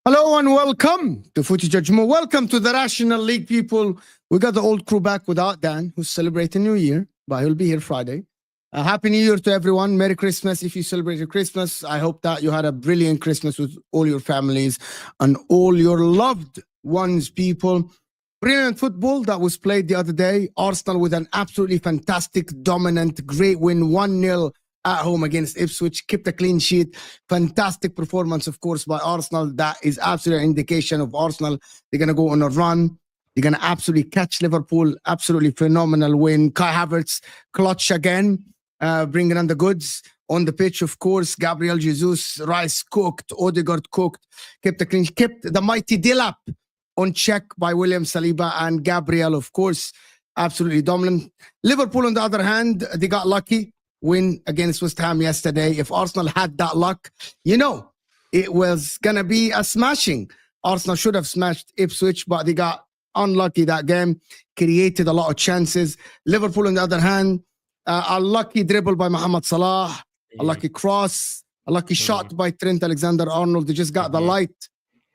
Hello and welcome to Footy Judgment. Welcome to the National League, people. We got the old crew back without Dan, who's celebrating New Year, but he'll be here Friday. Happy New Year to everyone. Merry Christmas if you celebrated Christmas. I hope that you had a brilliant Christmas with all your families and all your loved ones, people. Brilliant football that was played the other day. Arsenal with an absolutely fantastic, dominant, great win, 1-0 at home against Ipswich, kept a clean sheet. Fantastic performance, of course, by Arsenal. That is absolutely an indication of Arsenal. They're going to go on a run. They're going to absolutely catch Liverpool. Absolutely phenomenal win. Kai Havertz, clutch again, bringing on the goods. On the pitch, of course, Gabriel Jesus, Rice cooked, Odegaard cooked, kept the clean, kept the mighty Dilap on check by William Saliba and Gabriel, of course, absolutely dominant. Liverpool, on the other hand, they got lucky. Win against West Ham yesterday. If Arsenal had that luck, you know, it was going to be a smashing. Arsenal should have smashed Ipswich, but they got unlucky that game, created a lot of chances. Liverpool, on the other hand, a lucky dribble by Mohamed Salah, a lucky cross, a lucky shot by Trent Alexander-Arnold. They just got the light.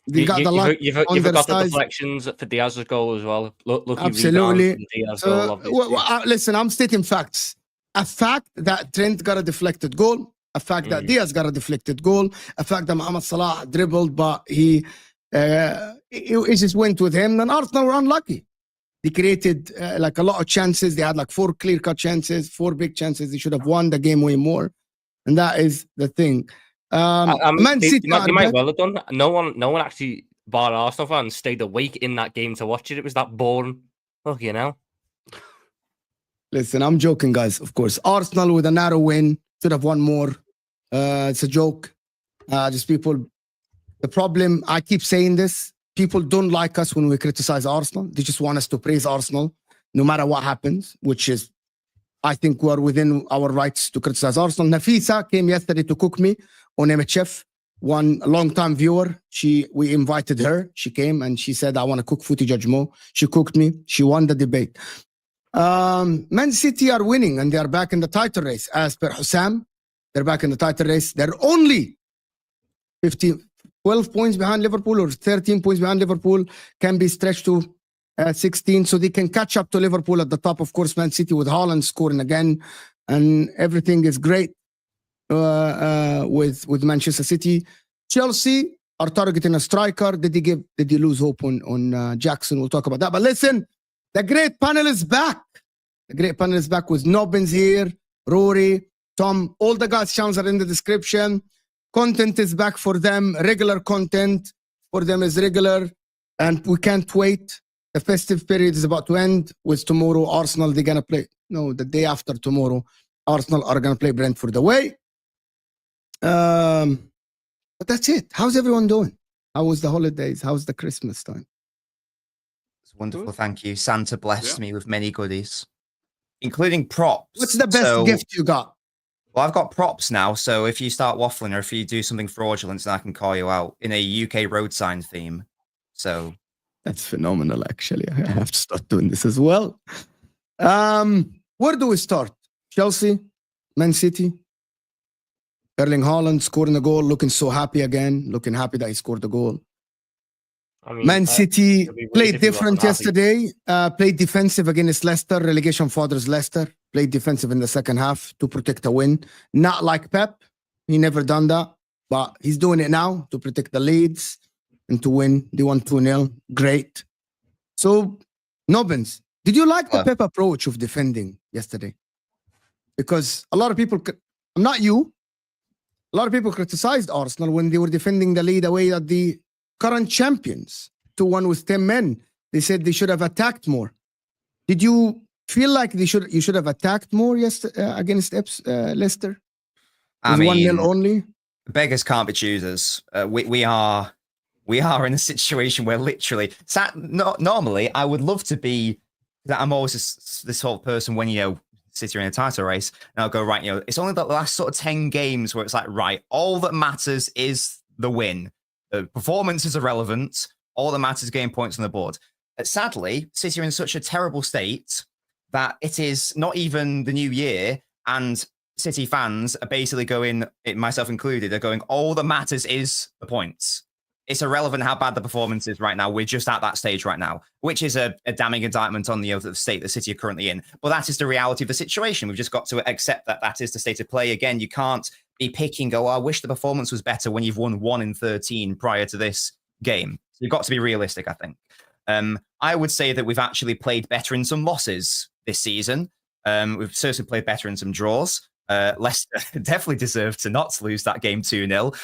They got the light. You've got the deflections for Diaz's goal as well. Lucky absolutely. Diaz goal, listen, I'm stating facts. A fact that Trent got a deflected goal, a fact that Diaz got a deflected goal, a fact that Mohamed Salah dribbled, but he just went with him. And Arsenal were unlucky. They created like a lot of chances. They had like 4 clear-cut chances, 4 big chances. They should have won the game way more. And that is the thing. Man City, they might well have done. No one actually, bar Arsenal fans, stayed awake in that game to watch it. It was that boring. Look, you know. Listen, I'm joking, guys, of course. Arsenal with a narrow win, should have won more. It's a joke. Just people, the problem, I keep saying this, people don't like us when we criticize Arsenal. They just want us to praise Arsenal, no matter what happens, which is, I think we're within our rights to criticize Arsenal. Nafisa came yesterday to cook me on MHF, one long-time viewer. We invited her. She came and she said, I want to cook Footy Judge Mo. She cooked me. She won the debate. Man City are winning and they are back in the title race. As per Hussam, they're back in the title race. They're only 12 points behind Liverpool or 13 points behind Liverpool, can be stretched to 16. So they can catch up to Liverpool at the top. Of course, Man City with Haaland scoring again and everything is great with Manchester City. Chelsea are targeting a striker. Did they lose hope on Jacksan? We'll talk about that. But listen, the great panel is back. The great panel is back with Nobbins here, Rory, Tom. All the guys' channels are in the description. Content is back for them. Regular content for them is regular. And we can't wait. The festive period is about to end with tomorrow. Arsenal, they're going to play. No, the day after tomorrow, Arsenal are going to play Brentford away. But that's it. How's everyone doing? How was the holidays? How's the Christmas time? Wonderful, thank you. Santa blessed me with many goodies, including props. What's the best gift you got? Well, I've got props now, so if you start waffling or if you do something fraudulent, then I can call you out in a UK road sign theme. So that's phenomenal, actually. I have to start doing this as well. Where do we start? Chelsea, Man City, Erling Haaland scoring a goal, looking so happy again, looking happy that he scored the goal. I mean, Man City played different yesterday, played defensive against Leicester, relegation fathers Leicester, played defensive in the second half to protect a win. Not like Pep, he never done that, but he's doing it now to protect the leads and to win. They won 2-0, great. So, Nobbins, did you like the Pep approach of defending yesterday? because a lot of people, not you, a lot of people criticized Arsenal when they were defending the lead away at the current champions, 2-1 with 10 men. They said they should have attacked more. Did you feel like you should have attacked more against Leicester? I With mean, 1-0 only? beggars can't be choosers. We are in a situation where literally, normally I would love to be. I'm always this sort of person when City are in a title race, and I'll go right. It's only the last sort of 10 games where it's like, right, all that matters is the win. The performance is irrelevant. All that matters is getting points on the board. Sadly, City are in such a terrible state that it is not even the new year, and City fans are basically going, myself included, are going, all that matters is the points. It's irrelevant how bad the performance is right now. We're just at that stage right now, which is a damning indictment on the state that City are currently in. But that is the reality of the situation. We've just got to accept that is the state of play. Again, you can't be picking, I wish the performance was better when you've won 1 in 13 prior to this game. So you've got to be realistic, I think. I would say that we've actually played better in some losses this season. We've certainly played better in some draws. Leicester definitely deserved to not lose that game 2-0,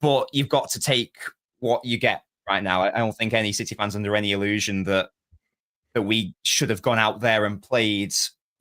but you've got to take what you get right now. I don't think any City fans under any illusion that we should have gone out there and played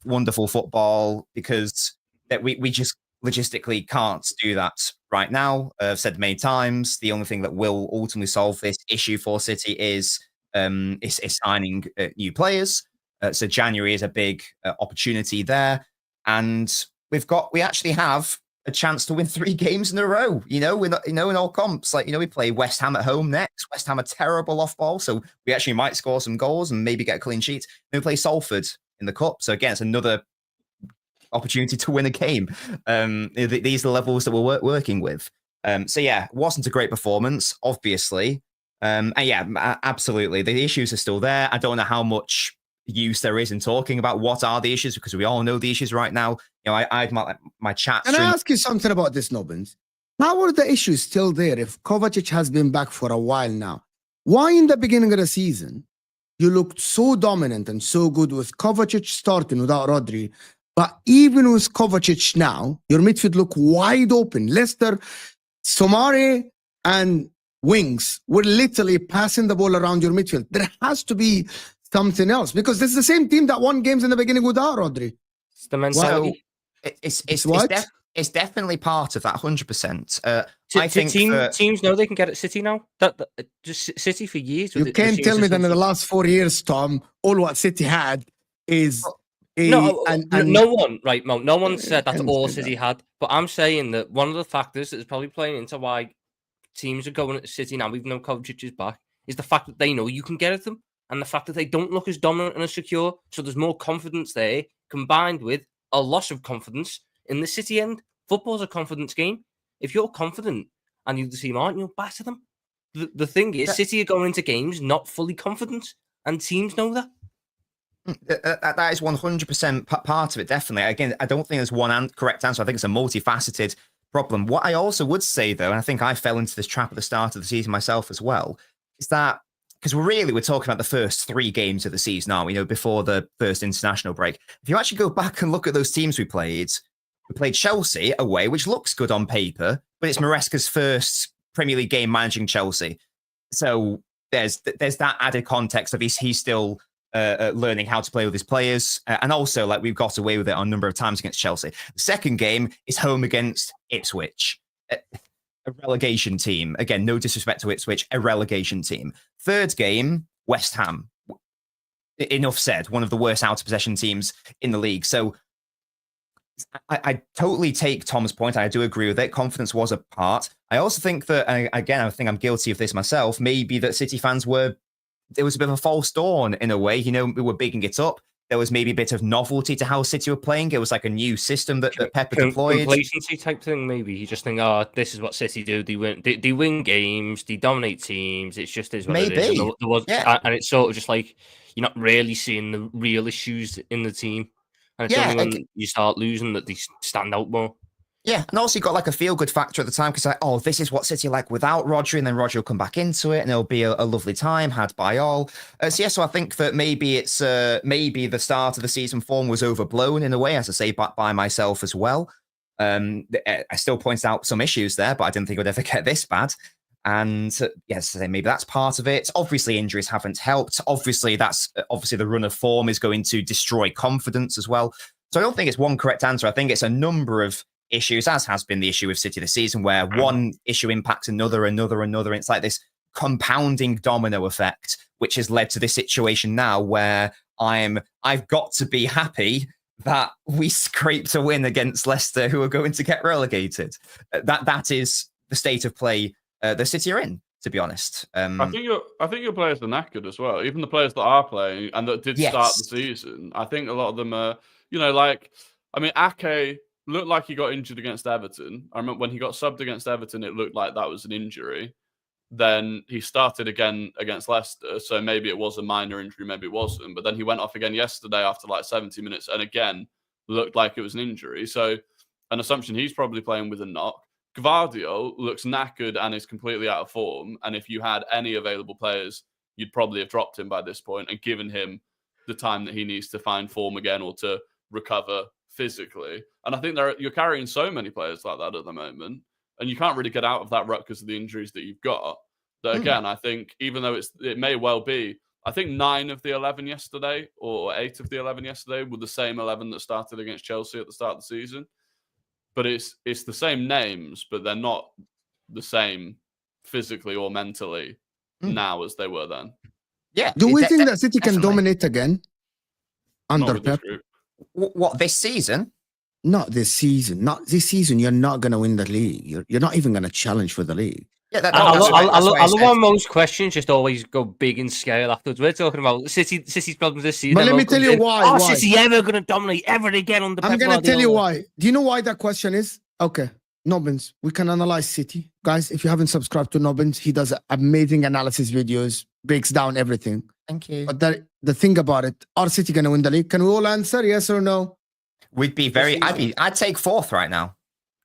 wonderful football, because that we just logistically can't do that right now. I've said many times, the only thing that will ultimately solve this issue for City is signing new players. So January is a big opportunity there, and we actually have a chance to win 3 games in a row. We're not, in all comps. We play West Ham at home next. West Ham are terrible off ball, so we actually might score some goals and maybe get a clean sheet. Then we play Salford in the cup. So again, it's another opportunity to win a game. These are the levels that we're working with. So yeah, it wasn't a great performance, obviously. And yeah, absolutely. The issues are still there. I don't know how much use there is in talking about what are the issues, because we all know the issues right now. I had my chat. Can I ask you something about this, Nobbins? How are the issues still there if Kovacic has been back for a while now? Why in the beginning of the season you looked so dominant and so good with Kovacic starting without Rodri, but even with Kovacic now, your midfield look wide open. Leicester, Somare, and wings were literally passing the ball around your midfield. There has to be something else, because this is the same team that won games in the beginning without Rodri. It's the mentality. It's definitely part of that 100%. I think teams know they can get at City now. That just City for years. You can't tell me that in the last 4 years, Tom, all what City had is no one, right, Mo? No one said that's all City had. But I'm saying that one of the factors that is probably playing into why teams are going at City now, even though Kovacic is back, is the fact that they know you can get at them, and the fact that they don't look as dominant and as secure. So there's more confidence there, combined with a loss of confidence in the City end. Football's a confidence game. If you're confident and you're the team aren't, you'll batter them. The thing is, City are going into games not fully confident, and teams know that. That is 100% part of it, definitely. Again, I don't think there's one correct answer. I think it's a multifaceted problem. What I also would say, though, and I think I fell into this trap at the start of the season myself as well, is that because we're talking about the first 3 games of the season, aren't we? Before the first international break. If you actually go back and look at those teams we played Chelsea away, which looks good on paper, but it's Maresca's first Premier League game managing Chelsea. So there's that added context of he's still learning how to play with his players. And also, we've got away with it on a number of times against Chelsea. The second game is home against Ipswich. A relegation team. Again, no disrespect to Ipswich, a relegation team. Third game, West Ham. Enough said, one of the worst out of possession teams in the league. So I totally take Tom's point. I do agree with it. Confidence was a part. I also think that, again, I think I'm guilty of this myself, maybe that City fans there was a bit of a false dawn in a way. We were bigging it up. There was maybe a bit of novelty to how City were playing. It was like a new system that Pep deployed. Complacency type thing, maybe. You just think, this is what City do. They win games. They dominate teams. It's just what it is. And it's sort of just like you're not really seeing the real issues in the team. And it's only when you start losing that they stand out more. Yeah, and also you got like a feel-good factor at the time because like, oh, this is what City are like without Rodri, and then Rodri will come back into it, and it'll be a lovely time had by all. So I think that maybe it's maybe the start of the season form was overblown in a way, as I say, by myself as well. I still pointed out some issues there, but I didn't think it would ever get this bad. And yes, maybe that's part of it. Obviously, injuries haven't helped. Obviously, the run of form is going to destroy confidence as well. So I don't think it's one correct answer. I think it's a number of issues, as has been the issue with City this season, where one issue impacts another. It's like this compounding domino effect, which has led to this situation now where I've got to be happy that we scraped a win against Leicester, who are going to get relegated. That is the state of play the City are in, to be honest. I think your players are knackered as well. Even the players that are playing and that did start the season, I think a lot of them are, Ake looked like he got injured against Everton. I remember when he got subbed against Everton, it looked like that was an injury. Then he started again against Leicester, so maybe it was a minor injury, maybe it wasn't. But then he went off again yesterday after like 70 minutes and again looked like it was an injury. So an assumption he's probably playing with a knock. Gvardiol looks knackered and is completely out of form. And if you had any available players, you'd probably have dropped him by this point and given him the time that he needs to find form again or to recover physically. And I think you're carrying so many players like that at the moment, and you can't really get out of that rut because of the injuries that you've got. That again, I think even though it may well be, I think 9 of the 11 yesterday or 8 of the 11 yesterday were the same 11 that started against Chelsea at the start of the season. But it's the same names, but they're not the same physically or mentally now as they were then. Yeah. Do we think that City can dominate again under Pep? What, this season? Not this season. Not this season. You're not going to win the league. You're not even going to challenge for the league. Yeah, I love how most questions just always go big in scale afterwards. We're talking about City's problems this season. But let me tell you why. Is City ever going to dominate ever again under Pep? I'm going to tell you why. Do you know why that question is? Okay, Nobbins, we can analyze City. Guys, if you haven't subscribed to Nobbins, he does amazing analysis videos, breaks down everything. Thank you. But the thing about it, are City going to win the league? Can we all answer yes or no? We'd be I'd take 4th right now.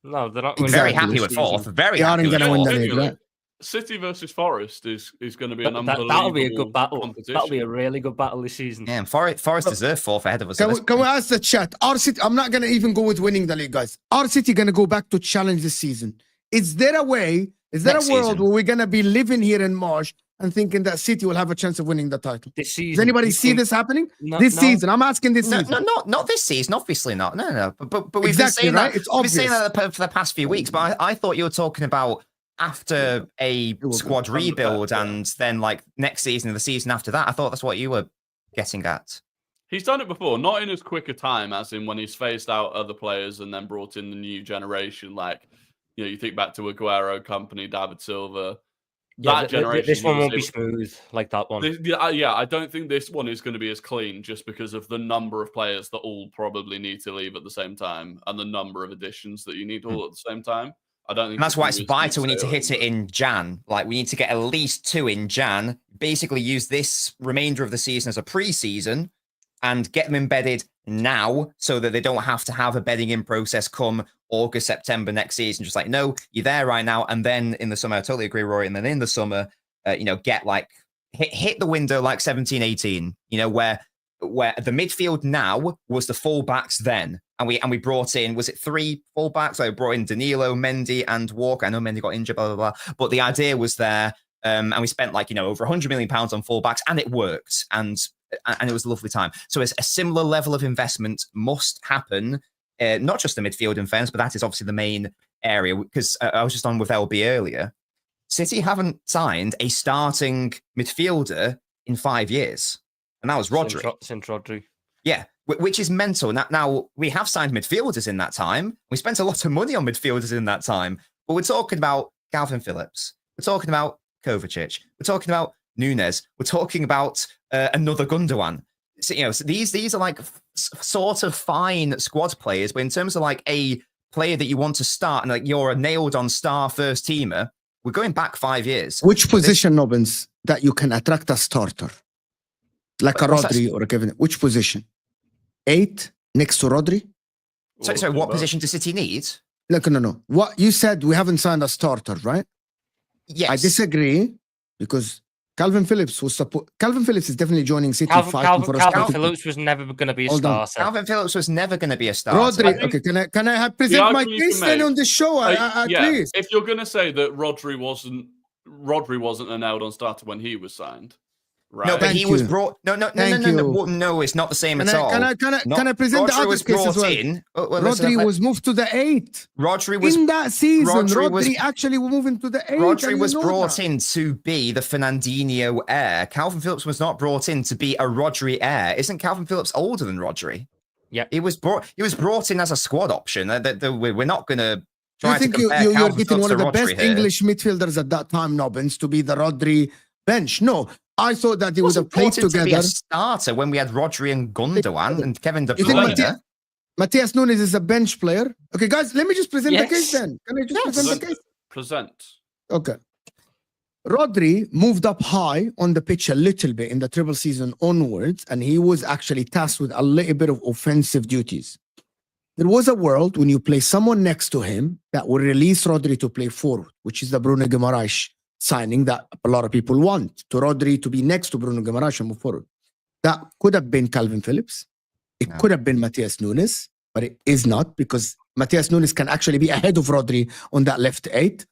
No, they're not. Very happy with 4th. Very happy. They aren't going to win the league, right? City versus Forest is going to be an unbelievable that'll be a good battle. competition. That'll be a really good battle this season. Yeah, and Forest deserve 4th ahead of us. Can we ask the chat? Are City? I'm not going to even go with winning the league, guys. Are City going to go back to challenge this season? Is there a way? Is there a world where we're going to be living here in March and thinking that City will have a chance of winning the title? This season. Does anybody see this happening? This season. I'm asking this season. Not this season. Obviously not. No. But we've exactly, been saying that. We've been saying that for the past few weeks. But I thought you were talking about after a squad rebuild and then like next season and the season after that. I thought that's what you were getting at. He's done it before, not in as quick a time as in when he's phased out other players and then brought in the new generation. Like, you think back to Aguero, Company, David Silva. That generation. This one won't be smooth like that one. I don't think this one is going to be as clean just because of the number of players that all probably need to leave at the same time and the number of additions that you need all at the same time. I don't think. And that's why it's vital. We need to hit it in Jan. Like we need to get at least 2 in Jan. Basically, use this remainder of the season as a pre-season and get them embedded now, so that they don't have to have a bedding in process come August, September next season. Just like, no, you're there right now, and then in the summer, I totally agree, Rory. And then in the summer, get like hit the window like 17, 18. Where the midfield now was the fullbacks then. And we brought in, was it 3 fullbacks? So we brought in Danilo, Mendy, and Walker. I know Mendy got injured, blah, blah, blah. But the idea was there. And we spent over £100 million on fullbacks, and it worked. And it was a lovely time. So a similar level of investment must happen, not just the midfield in fairness, but that is obviously the main area. Because I was just on with LB earlier. City haven't signed a starting midfielder in 5 years. And that was Rodri. Since Rodri. Yeah, which is mental. Now, we have signed midfielders in that time. We spent a lot of money on midfielders in that time. But we're talking about Calvin Phillips. We're talking about Kovacic. We're talking about Nunes. We're talking about another Gundogan. So, so these are like sort of fine squad players. But in terms of like a player that you want to start and like you're a nailed-on star first teamer, we're going back 5 years. Which position, Nobbins, that you can attract a starter? Like a Rodri or a Kevin. Which position? 8 next to Rodri? So what position does City need? Look, no. What you said, we haven't signed a starter, right? Yes. I disagree because Calvin Phillips was Calvin Phillips is definitely joining City. Calvin Phillips was never going to be a starter. Calvin Phillips was never going to be a starter. Rodri, okay, can I present my case then on the show? Please. If you're going to say that Rodri wasn't an nailed-on starter when he was signed, right? No, but he was brought. No, it's not the same at all. Can I present the other case as well? Rodri was moved to the 8. Rodri was in that season. Rodri actually was moving to the 8. Rodri was brought in to be the Fernandinho heir. Calvin Phillips was not brought in to be a Rodri heir. Isn't Calvin Phillips older than Rodri? Yeah, he was brought in as a squad option. We're not going to. I think you're getting one of the best English midfielders at that time, Nobbins, to be the Rodri bench. No, I thought that they would have played together. To be a starter when we had Rodri and Gundogan and Kevin De Bruyne. Matthias Nunes is a bench player. Okay, guys, let me just present the case then. Can I just present the case? Present. Okay. Rodri moved up high on the pitch a little bit in the treble season onwards, and he was actually tasked with a little bit of offensive duties. There was a world when you play someone next to him that will release Rodri to play forward, which is the Bruno Guimaraes signing that a lot of people want, to Rodri to be next to Bruno Guimaraes and move forward. That could have been Calvin Phillips. It could have been Matthias Nunes, but it is not, because Matthias Nunes can actually be ahead of Rodri on that left 8.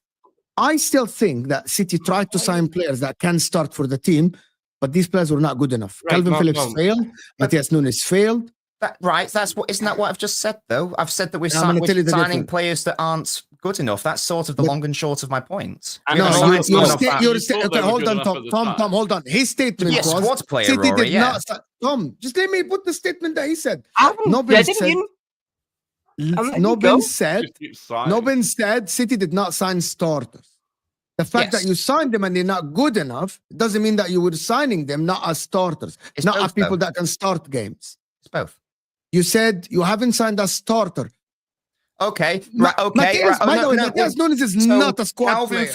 I still think that City tried to sign players that can start for the team, but these players were not good enough. Calvin Phillips failed. Matthias Nunes failed. Isn't that what I've just said, though? I've said that we're signing players that aren't good enough. That's sort of the long and short of my point. Okay, hold on, Tom, hold on. His statement was squad player, City Rory, did not. Tom, just let me put the statement that he said. Nobin said City did not sign starters. The fact that you signed them and they're not good enough doesn't mean that you were signing them not as starters, not as people that can start games. It's both. You said you haven't signed a starter. Okay. Matthias Nunes is not a squad player.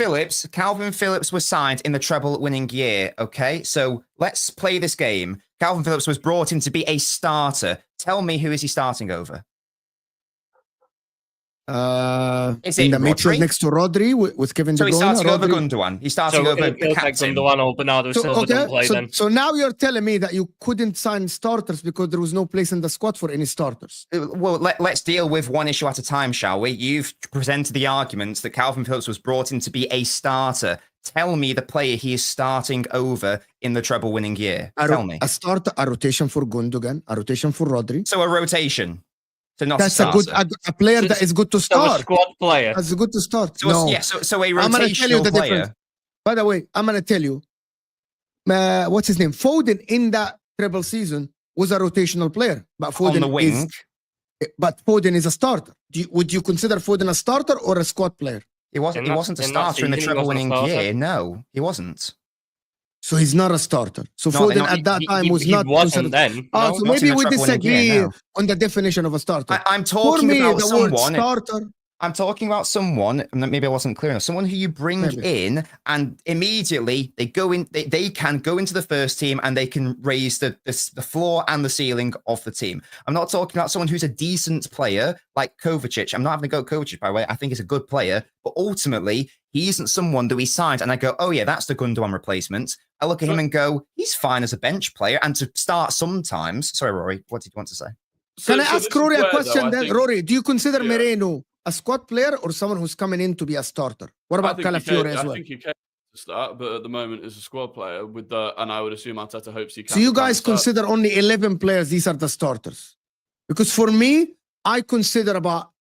Calvin Phillips was signed in the treble-winning year. Okay, so let's play this game. Calvin Phillips was brought in to be a starter. Tell me, who is he starting over? Is in the midfield next to Rodri with Kevin De Bruyne. So he's starting over Gundogan. He's starting over the captain. Gundogan or Bernardo Silva didn't play then. So now you're telling me that you couldn't sign starters because there was no place in the squad for any starters. Well, let's deal with one issue at a time, shall we? You've presented the arguments that Calvin Phillips was brought in to be a starter. Tell me the player he is starting over in the treble-winning year. Tell me. A starter, a rotation for Gundogan, a rotation for Rodri. So a rotation. That's a player that is good to start. A squad player. That's good to start. So a rotational player. Difference. By the way, I'm going to tell you, what's his name? Foden in that treble season was a rotational player, but Foden on the wing. Foden is a starter. Would you consider Foden a starter or a squad player? He wasn't a starter in the treble-winning year. No, he wasn't. So he's not a starter. So Foden at that time was not. He wasn't then. So maybe we disagree on the definition of a starter. I'm talking about someone. Starter. I'm talking about someone, and maybe I wasn't clear enough. Someone who you bring in, and immediately they go in. They can go into the first team, and they can raise the floor and the ceiling of the team. I'm not talking about someone who's a decent player like Kovacic. I'm not having to go Kovacic, by the way. I think he's a good player, but ultimately he isn't someone that we signed. And I go, oh yeah, that's the Gundogan replacement. I look at him and go, he's fine as a bench player and to start sometimes. Sorry, Rory, what did you want to say? Can I ask Rory a question then? Rory, do you consider Moreno a squad player or someone who's coming in to be a starter? What about Calafiore as well? I think he can start, but at the moment is a squad player with and I would assume Arteta hopes he can. So you guys consider only 11 players, these are the starters? Because for me, I consider about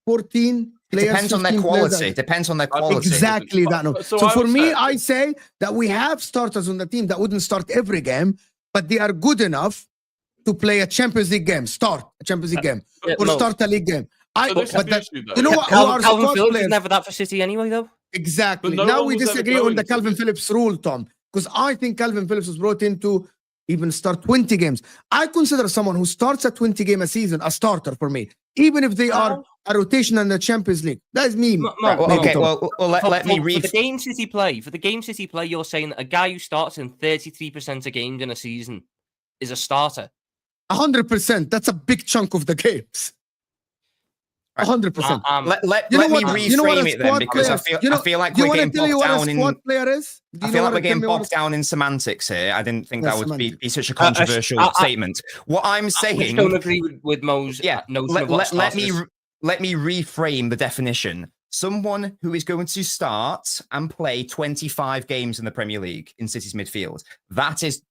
14 players. Depends on their quality. Depends on their quality. Exactly that. No. So for me, I say that we have starters on the team that wouldn't start every game, but they are good enough to play a Champions League game, start a Champions League game, or start a league game. You know what? Calvin Phillips is never that for City anyway, though. Exactly. Now we disagree on the Calvin Phillips rule, Tom, because I think Calvin Phillips was brought in to even start 20 games. I consider someone who starts a 20 game a season a starter for me, even if they are a rotation in the Champions League. That is me. Let me read. For the game City play, you're saying that a guy who starts in 33% of games in a season is a starter. 100%. That's a big chunk of the games. 100%. Let me reframe it then, because I feel like we're getting bogged down in. I feel like we're getting bogged down in semantics here. I didn't think that would be such a controversial statement. What I'm saying, I don't agree with Mo's. Yeah, let me reframe the definition. Someone who is going to start and play 25 games in the Premier League in City's midfield. That is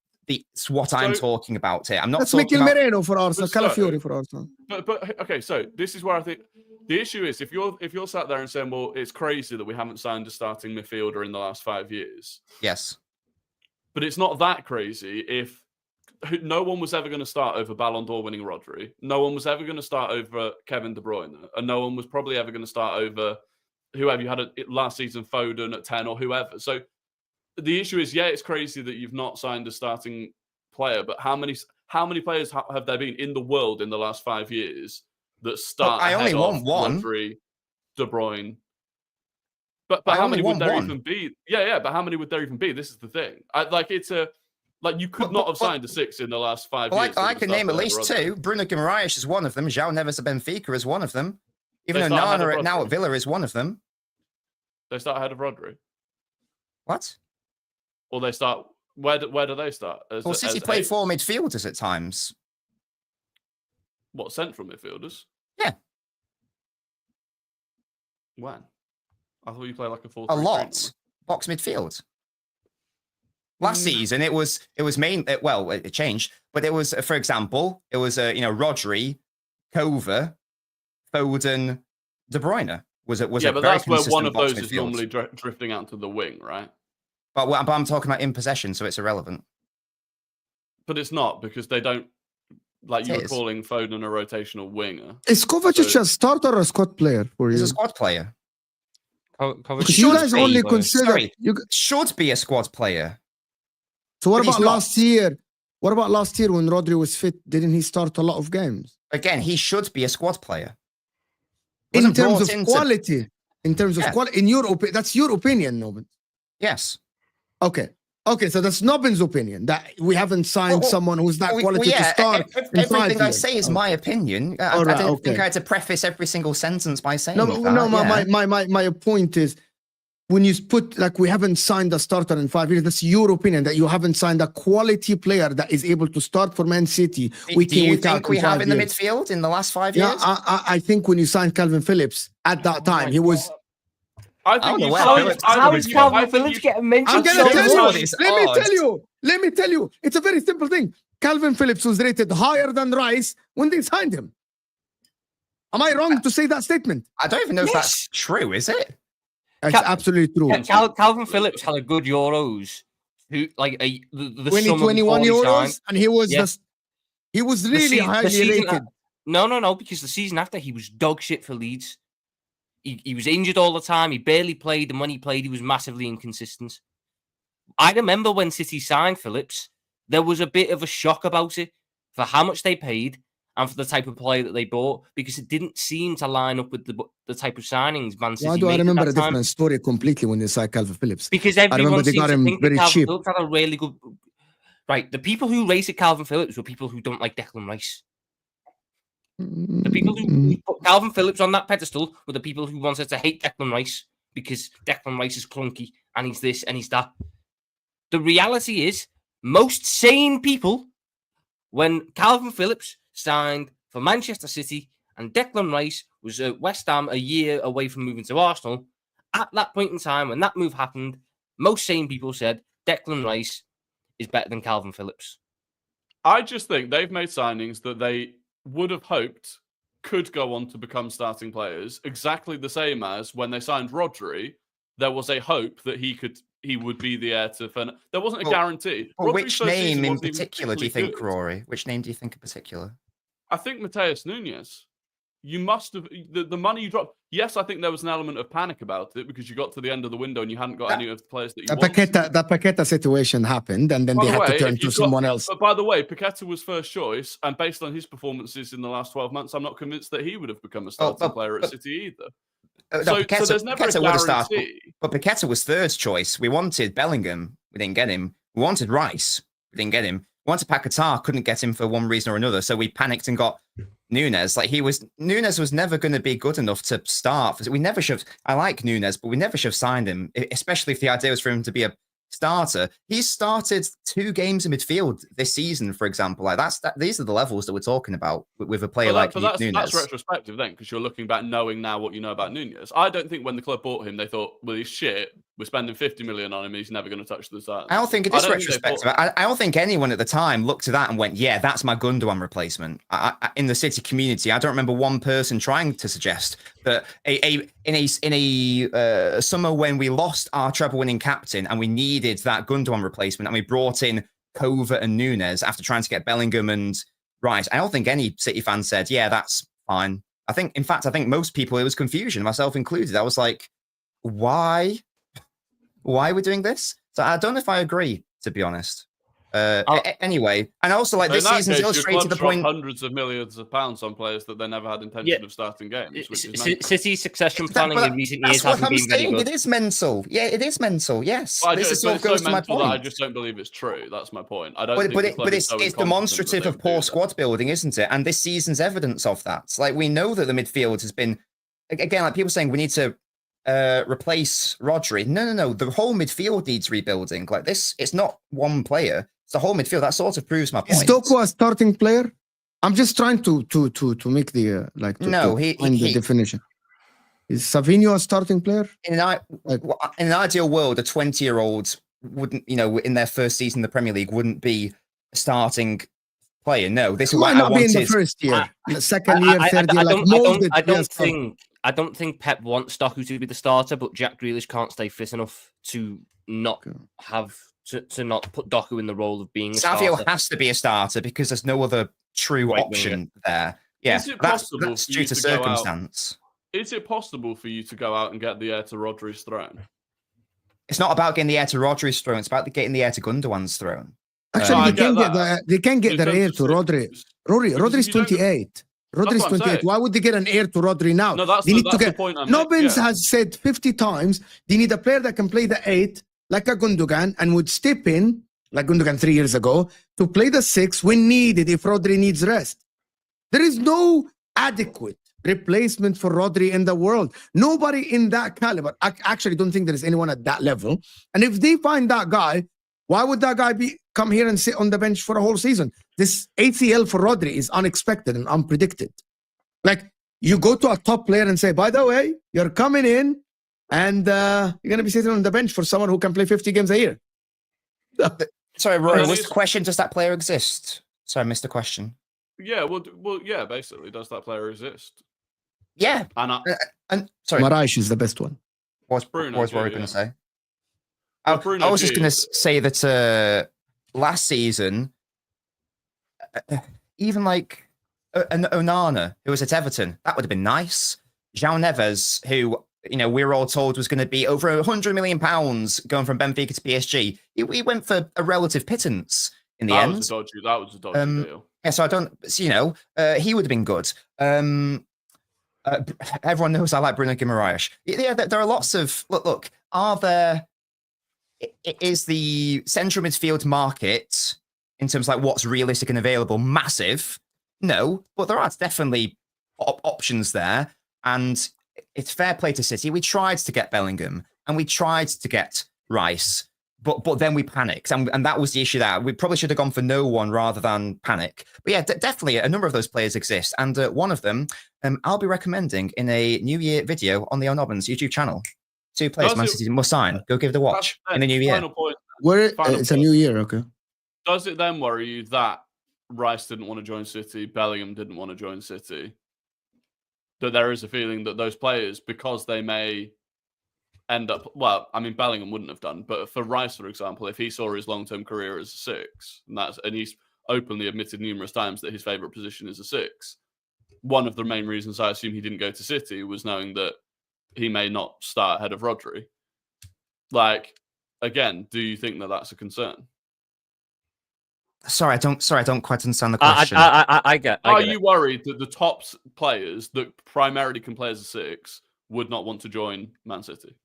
what I'm talking about here. I'm not That's talking Mikel about Merino for Arsenal, Calafiori for Arsenal. But okay, so this is where I think the issue is if you're sat there and saying, well, it's crazy that we haven't signed a starting midfielder in the last 5 years. Yes. But it's not that crazy if no one was ever going to start over Ballon d'Or winning Rodri. No one was ever going to start over Kevin De Bruyne. And no one was probably ever going to start over whoever you had last season, Foden at 10 or whoever. So the issue is, it's crazy that you've not signed a starting player, but how many players have there been in the world in the last 5 years that start I only ahead want of one. Rodri, De Bruyne? But how many would there even be? Yeah, but how many would there even be? This is the thing. You could not have signed a 6 in the last 5 years. I can name at least 2. Bruno Guimaraes is one of them. João Neves at Benfica is one of them. Even Onana now at Villa is one of them. They start ahead of Rodri. What? Or they start... Where do they start? City play 4 midfielders at times. What, central midfielders? Yeah. When? I thought you played like a 4-3-3. A lot. Box midfield. Last season, it was main. Well, it changed, but it was, for example, it was Rodri, Kova, Foden, De Bruyne. But that's where one of those is normally drifting out to the wing, right? But I'm talking about in possession, so it's irrelevant. But it's not, because they don't. Like you were calling Foden a rotational winger. Is Kovacic a starter or a squad player for you? He's a squad player. You guys only consider should be a squad player. So what about last year? What about last year when Rodri was fit? Didn't he start a lot of games? Again, he should be a squad player. In terms of quality, in your opinion, that's your opinion, Nobin. Yes. Okay, so that's Nobin's opinion that we haven't signed someone who's that quality to start. Everything I say is my opinion. I don't think I had to preface every single sentence by saying that. My point is, when you put we haven't signed a starter in 5 years, that's your opinion that you haven't signed a quality player that is able to start for Man City. Do you think we have in the midfield in the last 5 years? Yeah, I think when you signed Calvin Phillips at that time, he was. How is Calvin Phillips getting mentioned? I'm gonna tell you. Let me tell you. It's a very simple thing. Calvin Phillips was rated higher than Rice when they signed him. Am I wrong to say that statement? I don't even know if that's true. Is it? It's absolutely true. Calvin Phillips had a good Euros. The 2021 Euros, and he was really highly rated. No, because the season after he was dog shit for Leeds. He was injured all the time. He barely played, and when he played, he was massively inconsistent. I remember when City signed Phillips, there was a bit of a shock about it for how much they paid and for the type of player that they bought, because it didn't seem to line up with the type of signings Man City made. Why do I remember a different story completely when they signed Calvin Phillips? Because everyone seems to think that Calvin Phillips had a really good... Right, the people who rated Calvin Phillips were people who don't like Declan Rice. The people who put Calvin Phillips on that pedestal were the people who wanted to hate Declan Rice because Declan Rice is clunky and he's this and he's that. The reality is, most sane people, when Calvin Phillips signed for Manchester City and Declan Rice was at West Ham a year away from moving to Arsenal, at that point in time when that move happened, most sane people said Declan Rice is better than Calvin Phillips. I just think they've made signings that they would have hoped could go on to become starting players, exactly the same as when they signed Rodri, there was a hope that he would be the heir to Fernando. There wasn't a guarantee. Which name in particular do you think, Rory? Which name do you think in particular? I think Mateus Nunes. You must have the money you dropped. Yes, I think there was an element of panic about it because you got to the end of the window and you hadn't got any of the players that you wanted. The Paqueta situation happened, and then they had to turn to someone else. But by the way, Paqueta was first choice, and based on his performances in the last 12 months, I'm not convinced that he would have become a starting player at City either. So there's never a guarantee. But Paqueta was third choice. We wanted Bellingham. We didn't get him. We wanted Rice. We didn't get him. wanted Paquetá, couldn't get him for one reason or another, so we panicked and got Nunes. Like Nunes was never going to be good enough to start. We never should. I like Nunes, but we never should have signed him, especially if the idea was for him to be a starter. He's started 2 games in midfield this season, for example. Like these are the levels that we're talking about with a player like Nunes. That's retrospective then, because you're looking back knowing now what you know about Nunes. I don't think when the club bought him, they thought, well, he's shit. We're spending 50 million on him. He's never going to touch the start. I don't think it is retrospective. I don't think anyone at the time looked at that and went, yeah, that's my Gundogan replacement. In the City community, I don't remember one person trying to suggest that in a summer when we lost our treble-winning captain and we needed that Gundogan replacement and we brought in Kova and Nunes after trying to get Bellingham and Rice, I don't think any City fan said, yeah, that's fine. I think most people, it was confusion, myself included. I was like, why are we doing this? So I don't know if I agree, to be honest. Anyway, and also like this season's illustrated the point. Hundreds of millions of pounds on players that they never had intention of starting games. Which is City's succession planning in recent years hasn't been very good. It is mental. Yeah, it is mental. Yes, well, this sort of goes to my point. I just don't believe it's true. That's my point. I don't. But it's demonstrative of poor squad building, isn't it? And this season's evidence of that. Like we know that the midfield has been, again, like people saying we need to replace Rodri. No. The whole midfield needs rebuilding. Like this, it's not one player. It's the whole midfield. That sort of proves my point. Is Doku a starting player? I'm just trying to make the the definition. Is Savinho a starting player? In an ideal world, a 20-year-old wouldn't, in their first season in the Premier League, wouldn't be a starting player. No, this is why not be in the first year, the second year, third year. I don't think Pep wants Doku to be the starter, but Jack Grealish can't stay fit enough to not have to not put Doku in the role of being a starter. Savio has to be a starter because there's no other true option there. Yeah, that's due to circumstance. Is it possible for you to go out and get the heir to Rodri's throne? It's not about getting the heir to Rodri's throne. It's about getting the heir to Gundogan's throne. Actually, they can get the heir to Rodri. Rodri's 28. Rodri's 28. Why would they get an heir to Rodri now? No, that's the point I'm making. Nobbins has said 50 times they need a player that can play the 8 like a Gundogan and would step in, like Gundogan 3 years ago, to play the 6 when needed if Rodri needs rest. There is no adequate replacement for Rodri in the world. Nobody in that caliber. I actually don't think there is anyone at that level. And if they find that guy, why would that guy come here and sit on the bench for a whole season? This ACL for Rodri is unexpected and unpredicted. Like, you go to a top player and say, by the way, you're coming in and you're going to be sitting on the bench for someone who can play 50 games a year. Sorry, Rory, what's the question? Does that player exist? Sorry, I missed the question. Yeah, well, yeah, basically, does that player exist? Yeah. And sorry. Maraish is the best one. What was Rory going to say? I was just going to say that last season, even like an Onana, who was at Everton, that would have been nice. João Neves, who, we were all told was going to be over £100 million going from Benfica to PSG. He went for a relative pittance in the end. That was a dodgy deal. Yeah, so I don't, he would have been good. Everyone knows I like Bruno Guimaraes. Yeah, there are lots of, look, is the central midfield market, in terms of like what's realistic and available, massive? No, but there are definitely options there. And it's fair play to City. We tried to get Bellingham and we tried to get Rice, but then we panicked. And that was the issue there. We probably should have gone for no one rather than panic. But yeah, definitely a number of those players exist. And one of them, I'll be recommending in a New Year video on the O'Nobbins YouTube channel. 2 players Man City must sign. Go give it a watch in the new year. It's a new year, okay. Does it then worry you that Rice didn't want to join City, Bellingham didn't want to join City? That there is a feeling that those players, because they may end up, Bellingham wouldn't have done, but for Rice, for example, if he saw his long-term career as a 6, and he's openly admitted numerous times that his favourite position is a 6, one of the main reasons I assume he didn't go to City was knowing that he may not start ahead of Rodri. Like, again, do you think that that's a concern? Sorry, I don't quite understand the question. I get. Are you worried that the top players that primarily can play as a 6 would not want to join Man City?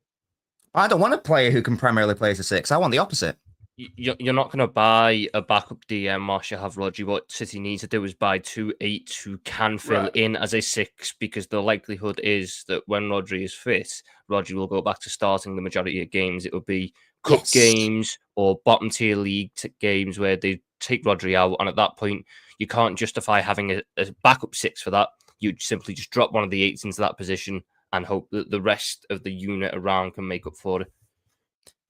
I don't want a player who can primarily play as a 6. I want the opposite. you're not going to buy a backup DM whilst you have Rodri. What City needs to do is buy 2 8s who can fill in as a 6, because the likelihood is that when Rodri is fit, Rodri will go back to starting the majority of games. It will be cup games or bottom tier league games where they take Rodri out, and at that point, you can't justify having a backup 6 for that. You simply just drop one of the 8s into that position and hope that the rest of the unit around can make up for it.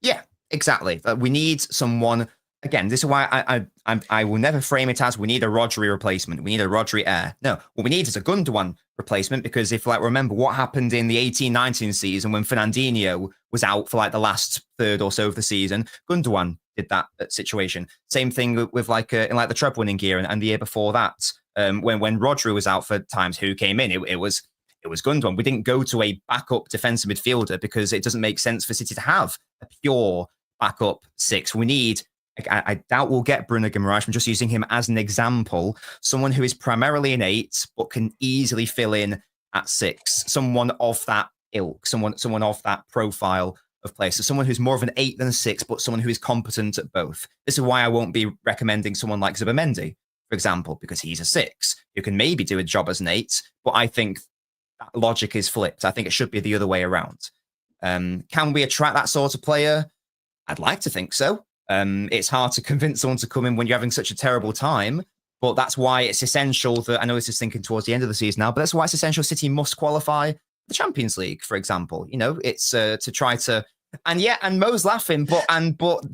Yeah, exactly. We need someone. Again, this is why I will never frame it as we need a Rodri replacement. We need a Rodri heir. No, what we need is a Gundogan replacement, because if remember what happened in the 18-19 season when Fernandinho was out for the last third or so of the season, Gundogan did that situation. Same thing with in the treble winning year and the year before that, when Rodri was out for times, who came in? It was Gundogan. We didn't go to a backup defensive midfielder because it doesn't make sense for City to have a pure backup 6. We need, I doubt we'll get Bruno Guimaraes. I'm just using him as an example. Someone who is primarily an 8, but can easily fill in at 6. Someone of that ilk, someone of that profile of player. So someone who's more of an 8 than a 6, but someone who is competent at both. This is why I won't be recommending someone like Zubimendi, for example, because he's a 6 who can maybe do a job as an 8, but I think that logic is flipped. I think it should be the other way around. Can we attract that sort of player? I'd like to think so. It's hard to convince someone to come in when you're having such a terrible time, but that's why it's essential that, I know this is thinking towards the end of the season now, but that's why it's essential City must qualify the Champions League, for example. It's to try to, and Mo's laughing, but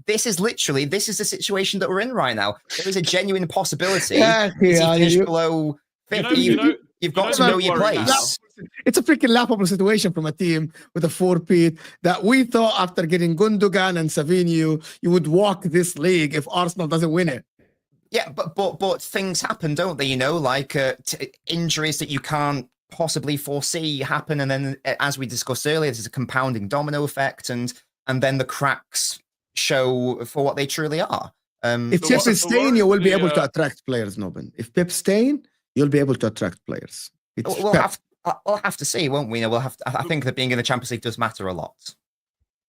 this is the situation that we're in right now. There is a genuine possibility finish below 50. You've got to know your place. It's a freaking laughable situation from a team with a 4-peat that we thought after getting Gundogan and Savinho, you would walk this league if Arsenal doesn't win it. Yeah, but things happen, don't they? Injuries that you can't possibly foresee happen, and then, as we discussed earlier, there's a compounding domino effect, and then the cracks show for what they truly are. If Pep is staying, you will be able to attract players, Nobin. If Pep's staying, you'll be able to attract players. We'll have to see, won't we? I think that being in the Champions League does matter a lot.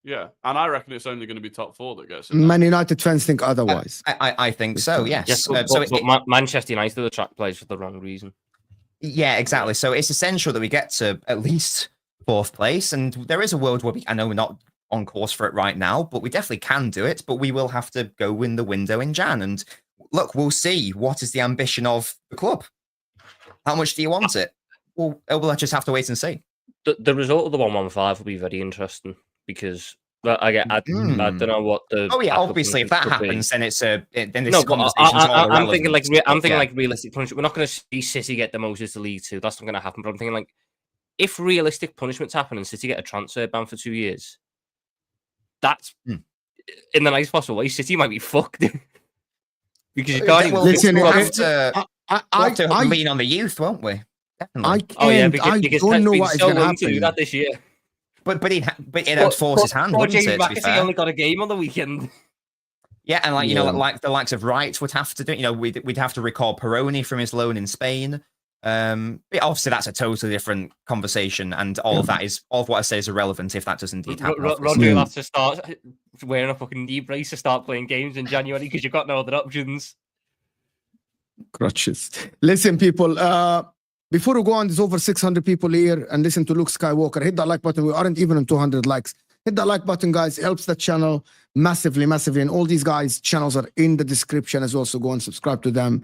Yeah, and I reckon it's only going to be top 4 that gets it. Man United fans think otherwise. I think so, yes. But Manchester United attract players for the wrong reason. Yeah, exactly. So it's essential that we get to at least 4th place, and there is a world where I know we're not on course for it right now, but we definitely can do it, but we will have to go win the window in Jan, and look, we'll see what is the ambition of the club. How much do you want it? We'll just have to wait and see. The result of the 1-1-5 will be very interesting, because I don't know what the. Oh yeah, obviously if that happens, then it's I'm thinking like realistic punishment. We're not going to see City get demoted to League 2. That's not going to happen. But I'm thinking if realistic punishments happen and City get a transfer ban for 2 years, that's in the nice possible way. City might be fucked because you can't. We'll have to lean on the youth, won't we? Definitely. I don't know what is going to happen. To do that this year. But it force his hand, wouldn't it? He only got a game on the weekend. Yeah, and like the likes of Wright would have to do. We'd have to recall Peroni from his loan in Spain. Obviously, that's a totally different conversation, and all of what I say is irrelevant if that does indeed happen. Rodri will have to start wearing a fucking knee brace to start playing games in January because you've got no other options. Crutches. Listen, people. Before we go on, there's over 600 people here and listen to Luke Skywalker. Hit that like button. We aren't even on 200 likes. Hit that like button, guys. It helps the channel massively. And all these guys' channels are in the description as well. So go and subscribe to them.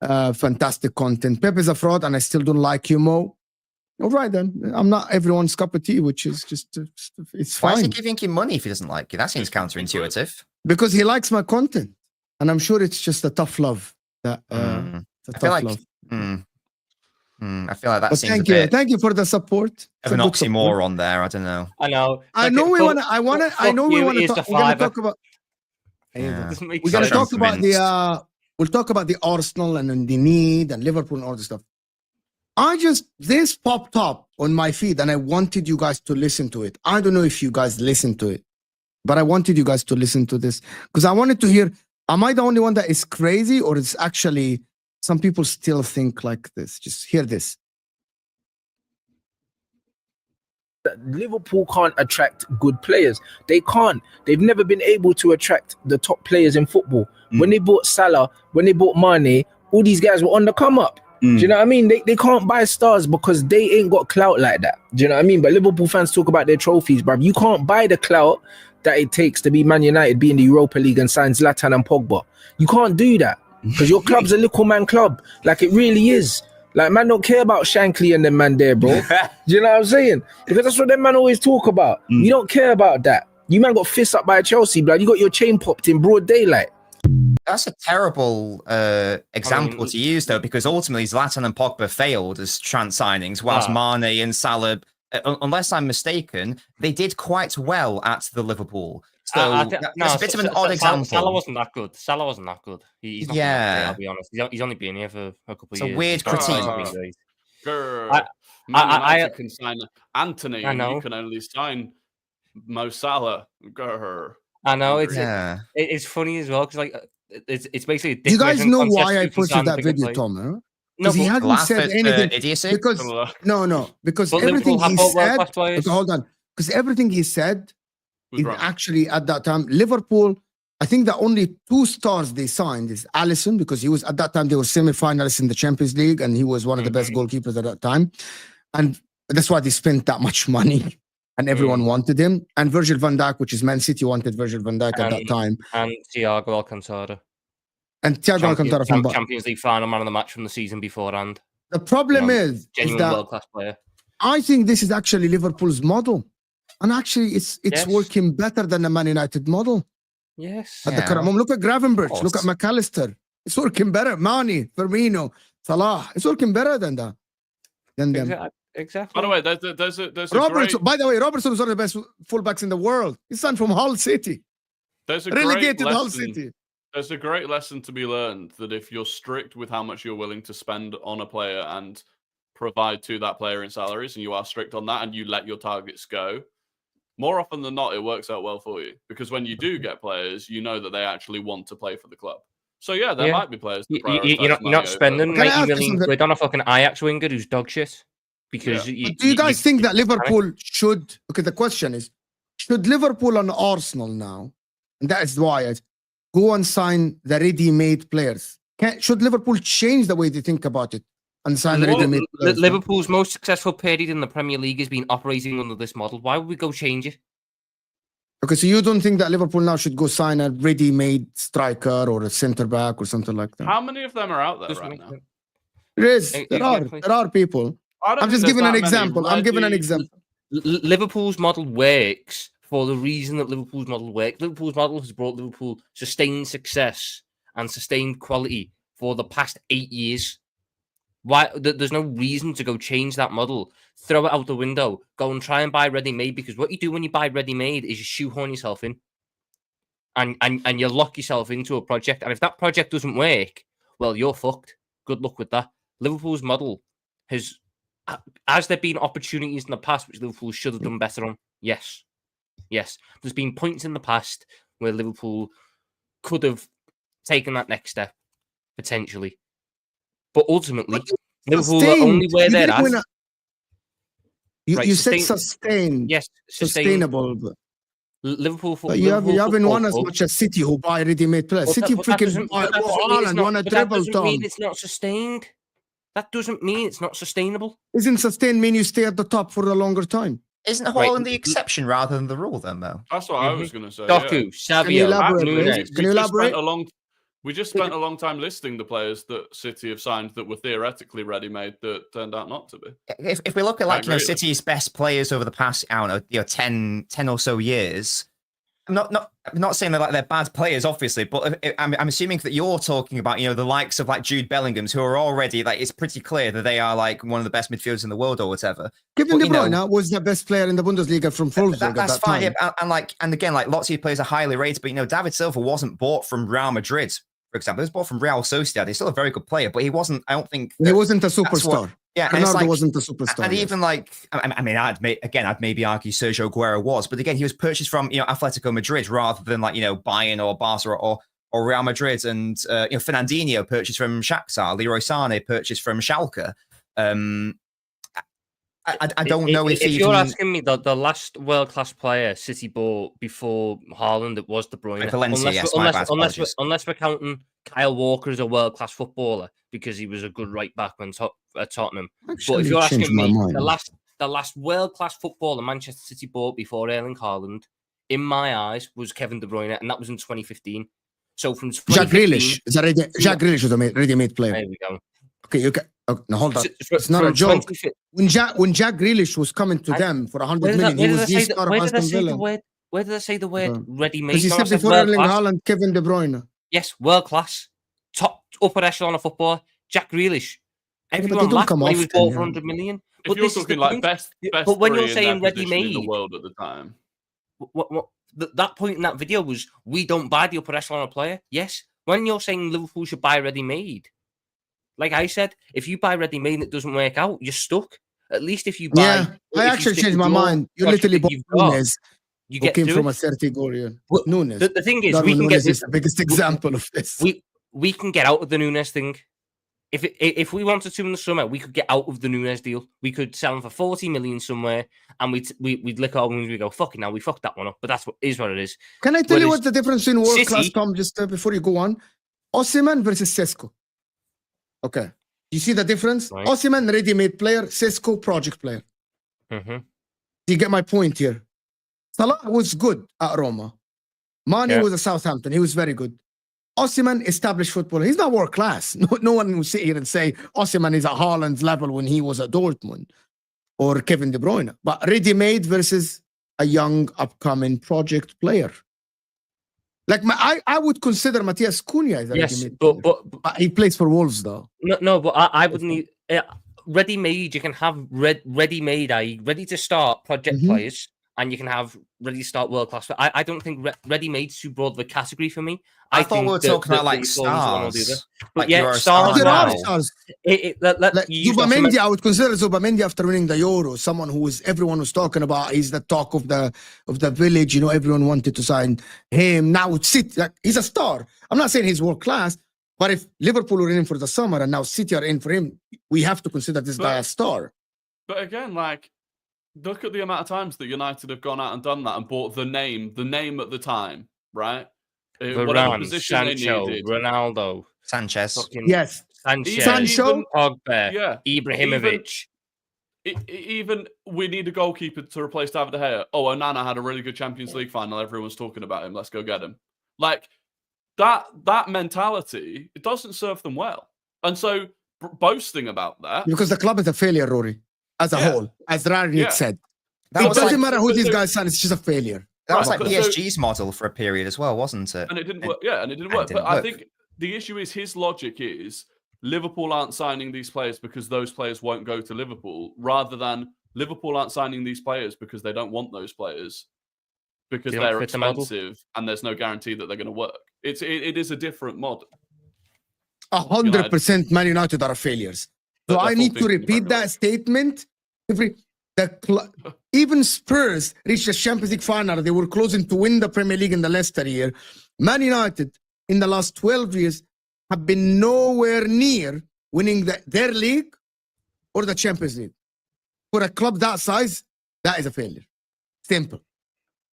Fantastic content. Pep is a fraud and I still don't like you, Mo. All right, then. I'm not everyone's cup of tea, which is just it's fine. Why is he giving you money if he doesn't like you? That seems counterintuitive. Because he likes my content. And I'm sure it's just a tough love. I feel like that seems thank you. Thank you for the support. Of an oxymoron there. I don't know. I know. I know we want to talk about. Yeah. We're going to talk about we'll talk about the Arsenal and the need and Liverpool and all this stuff. This popped up on my feed and I wanted you guys to listen to it. I don't know if you guys listened to it, but I wanted you guys to listen to this because I wanted to hear, am I the only one that is crazy or is actually some people still think like this? Just hear this. that Liverpool can't attract good players. They can't. They've never been able to attract the top players in football. When they bought Salah, when they bought Mane, all these guys were on the come up. Do you know what I mean? They can't buy stars because they ain't got clout like that. Do you know what I mean? But Liverpool fans talk about their trophies, bruv. You can't buy the clout that it takes to be Man United, be in the Europa League and sign Zlatan and Pogba. You can't do that because your club's a little man club. Like, it really is. Like, man don't care about Shankly and them man there, bro. Do you know what I'm saying? Because that's what them man always talk about. You don't care about that. You man got fists up by Chelsea, blood. You got your chain popped in broad daylight. That's a terrible example to use, though, because ultimately Zlatan and Pogba failed as trans signings, whilst Mane and Salah, unless I'm mistaken, they did quite well at the Liverpool. So that's a bit of an odd example. Salah wasn't that good. He's not I'll be honest. He's only been here for a couple of years. It's a weird critique. Man can sign Anthony, and you can only sign Mo Salah. I know it's funny as well because like it's basically. Do you guys know why I posted that video, Tom? Huh? No, he hadn't said anything because because everything he said. Okay, hold on, because everything he said is actually at that time Liverpool. I think the only 2 stars they signed is Alisson, because he was at that time they were semi-finalists in the Champions League and he was one of the best goalkeepers at that time, and that's why they spent that much money. And everyone wanted him. And Virgil van Dijk, which is Man City, wanted Virgil van Dijk at that time. And Thiago Alcantara. And Thiago Alcantara from Champions League final man of the match from the season beforehand. The problem is that world-class player. I think this is actually Liverpool's model. And actually, it's working better than the Man United model. Yes. At the current moment. Look at Gravenberch. Look at McAllister. It's working better. Mane, Firmino, Salah. It's working better than that. Exactly. By the way, there's a Robertson. By the way, Robertson is one of the best fullbacks in the world. He's son from Hull City. There's a relegated Hull City. There's a great lesson to be learned that if you're strict with how much you're willing to spend on a player and provide to that player in salaries, and you are strict on that, and you let your targets go, more often than not, it works out well for you. Because when you do get players, you know that they actually want to play for the club. So yeah, there might be players. You're not spending 90 million quid on a fucking Ajax winger who's dog shit. Because do you guys think that Liverpool should? Okay, the question is, should Liverpool and Arsenal now, and that is why go and sign the ready-made players? Should Liverpool change the way they think about it and sign the ready-made players? Liverpool's most successful period in the Premier League has been operating under this model. Why would we go change it? Okay, so you don't think that Liverpool now should go sign a ready-made striker or a centre-back or something like that? How many of them are out there right now? There is. There are people. I'm just giving an example. I'm giving an example. Liverpool's model works for the reason that Liverpool's model works. Liverpool's model has brought Liverpool sustained success and sustained quality for the past 8 years. Why? There's no reason to go change that model. Throw it out the window. Go and try and buy ready-made, because what you do when you buy ready-made is you shoehorn yourself in, and you lock yourself into a project. And if that project doesn't work, well, you're fucked. Good luck with that. Liverpool's model has there been opportunities in the past which Liverpool should have done better on? Yes. There's been points in the past where Liverpool could have taken that next step, potentially. But ultimately, Liverpool are only where they're at. You said sustained. Yes, sustainable. But Liverpool. But you haven't won as much as City, who buy ready-made players. City freaking buy Haaland, won a treble. That doesn't mean it's not sustained. That doesn't mean it's not sustainable. Isn't sustained mean you stay at the top for a longer time? Isn't Haaland the exception rather than the rule, then, though? That's what I was going to say. Doku, Savio, Can you elaborate? We just spent a long time listing the players that City have signed that were theoretically ready-made that turned out not to be. If we look at City's best players over the past, I don't know, 10 or so years, I'm not saying that they're bad players, obviously, but I'm assuming that you're talking about, the likes of like Jude Bellingham's, who are already it's pretty clear that they are like one of the best midfielders in the world or whatever. Kevin De Bruyne was the best player in the Bundesliga from Wolfsburg. That's fine. Yeah, and again, lots of these players are highly rated, but David Silva wasn't bought from Real Madrid, for example. He was bought from Real Sociedad. He's still a very good player, but he wasn't. I don't think he wasn't a superstar. Yeah, Ronaldo wasn't a superstar. And even I'd maybe argue Sergio Aguero was, but again, he was purchased from Atletico Madrid rather than Bayern or Barca or Real Madrid. And Fernandinho purchased from Jacksan, Leroy Sané purchased from Schalke. I don't know if you're asking me the last world class player City bought before Haaland, it was De Bruyne. Valencia, Unless we're counting Kyle Walker as a world class footballer because he was a good right back when at Tottenham. Actually, but if you're asking me, mind. the last world class footballer Manchester City bought before Erling Haaland, in my eyes, was Kevin De Bruyne, and that was in 2015. So from Jack Grealish, Jack Grealish was a ready-made player. There we go. Okay, you can. Oh, no, hold on. It's not a joke. When Jack Grealish was coming to them for 100 million, he was the star of Aston Villa. Where did I say the word ready-made? Because he said before Erling Haaland, Kevin De Bruyne. Yes, world class, top upper echelon of football. Jack Grealish. Everyone laughed when he was bought for 100 million. If you're talking like best but when you're saying ready-made in the world at the time, that point in that video was we don't buy the upper echelon of player. Yes, when you're saying Liverpool should buy ready-made. Like I said, if you buy ready-made and it doesn't work out, you're stuck. At least if you buy... Yeah, I actually changed my mind. You literally bought Nunes, who came from a 30-goal year. Nunes. The thing is, we can get... is the biggest example of this. We can get out of the Nunes thing. If we wanted to in the summer, we could get out of the Nunes deal. We could sell him for 40 million somewhere, and we'd lick our wings and we go, fuck it now, we fucked that one up. But that's what it is. Can I tell you what's the difference in world-class, Tom, just before you go on? Osimhen versus Sesko. Okay. You see the difference? Right. Osimhen, ready-made player. Sesko, project player. Mm-hmm. Do you get my point here? Salah was good at Roma. Mane was at Southampton. He was very good. Osimhen, established footballer. He's not world class. No one will sit here and say Osimhen is at Haaland's level when he was at Dortmund or Kevin De Bruyne. But ready-made versus a young, upcoming project player. Like I would consider Matthias Cunha as a ready-made player. But he plays for Wolves, though. No, but I wouldn't need... ready-made, you can have ready-made, i.e. ready to start project players, and you can have ready to start world-class. I don't think ready-made is too broad of a category for me. I thought we were talking about like stars. But yeah, stars. Zubamendi, I would consider Zubamendi after winning the Euro, someone who was everyone was talking about. He's the talk of the village. You know, everyone wanted to sign him. Now City, he's a star. I'm not saying he's world class, but if Liverpool were in for the summer and now City are in for him, we have to consider this guy a star. But again, like, look at the amount of times that United have gone out and done that and bought the name at the time, right? Whatever position Sancho, they needed. Ronaldo, Sanchez. Yes. Sancho, Pogba, Ibrahimovic. Even we need a goalkeeper to replace David De Gea. Oh, Onana had a really good Champions League final. Everyone's talking about him. Let's go get him. Like, that mentality, it doesn't serve them well. And so boasting about that... Because the club is a failure, Rory, as a whole, as Rarnick said. It doesn't matter who these guys sign, it's just a failure. That was like PSG's model for a period as well, wasn't it? And it didn't work. Yeah, and it didn't work. But I think the issue is his logic is Liverpool aren't signing these players because those players won't go to Liverpool, rather than Liverpool aren't signing these players because they don't want those players because they're expensive and there's no guarantee that they're going to work. It is a different model. 100% Man United are failures. So I need to repeat that statement. Even Spurs reached the Champions League final. They were closing to win the Premier League in the Leicester year. Man United, in the last 12 years, have been nowhere near winning their league or the Champions League. For a club that size, that is a failure. Simple.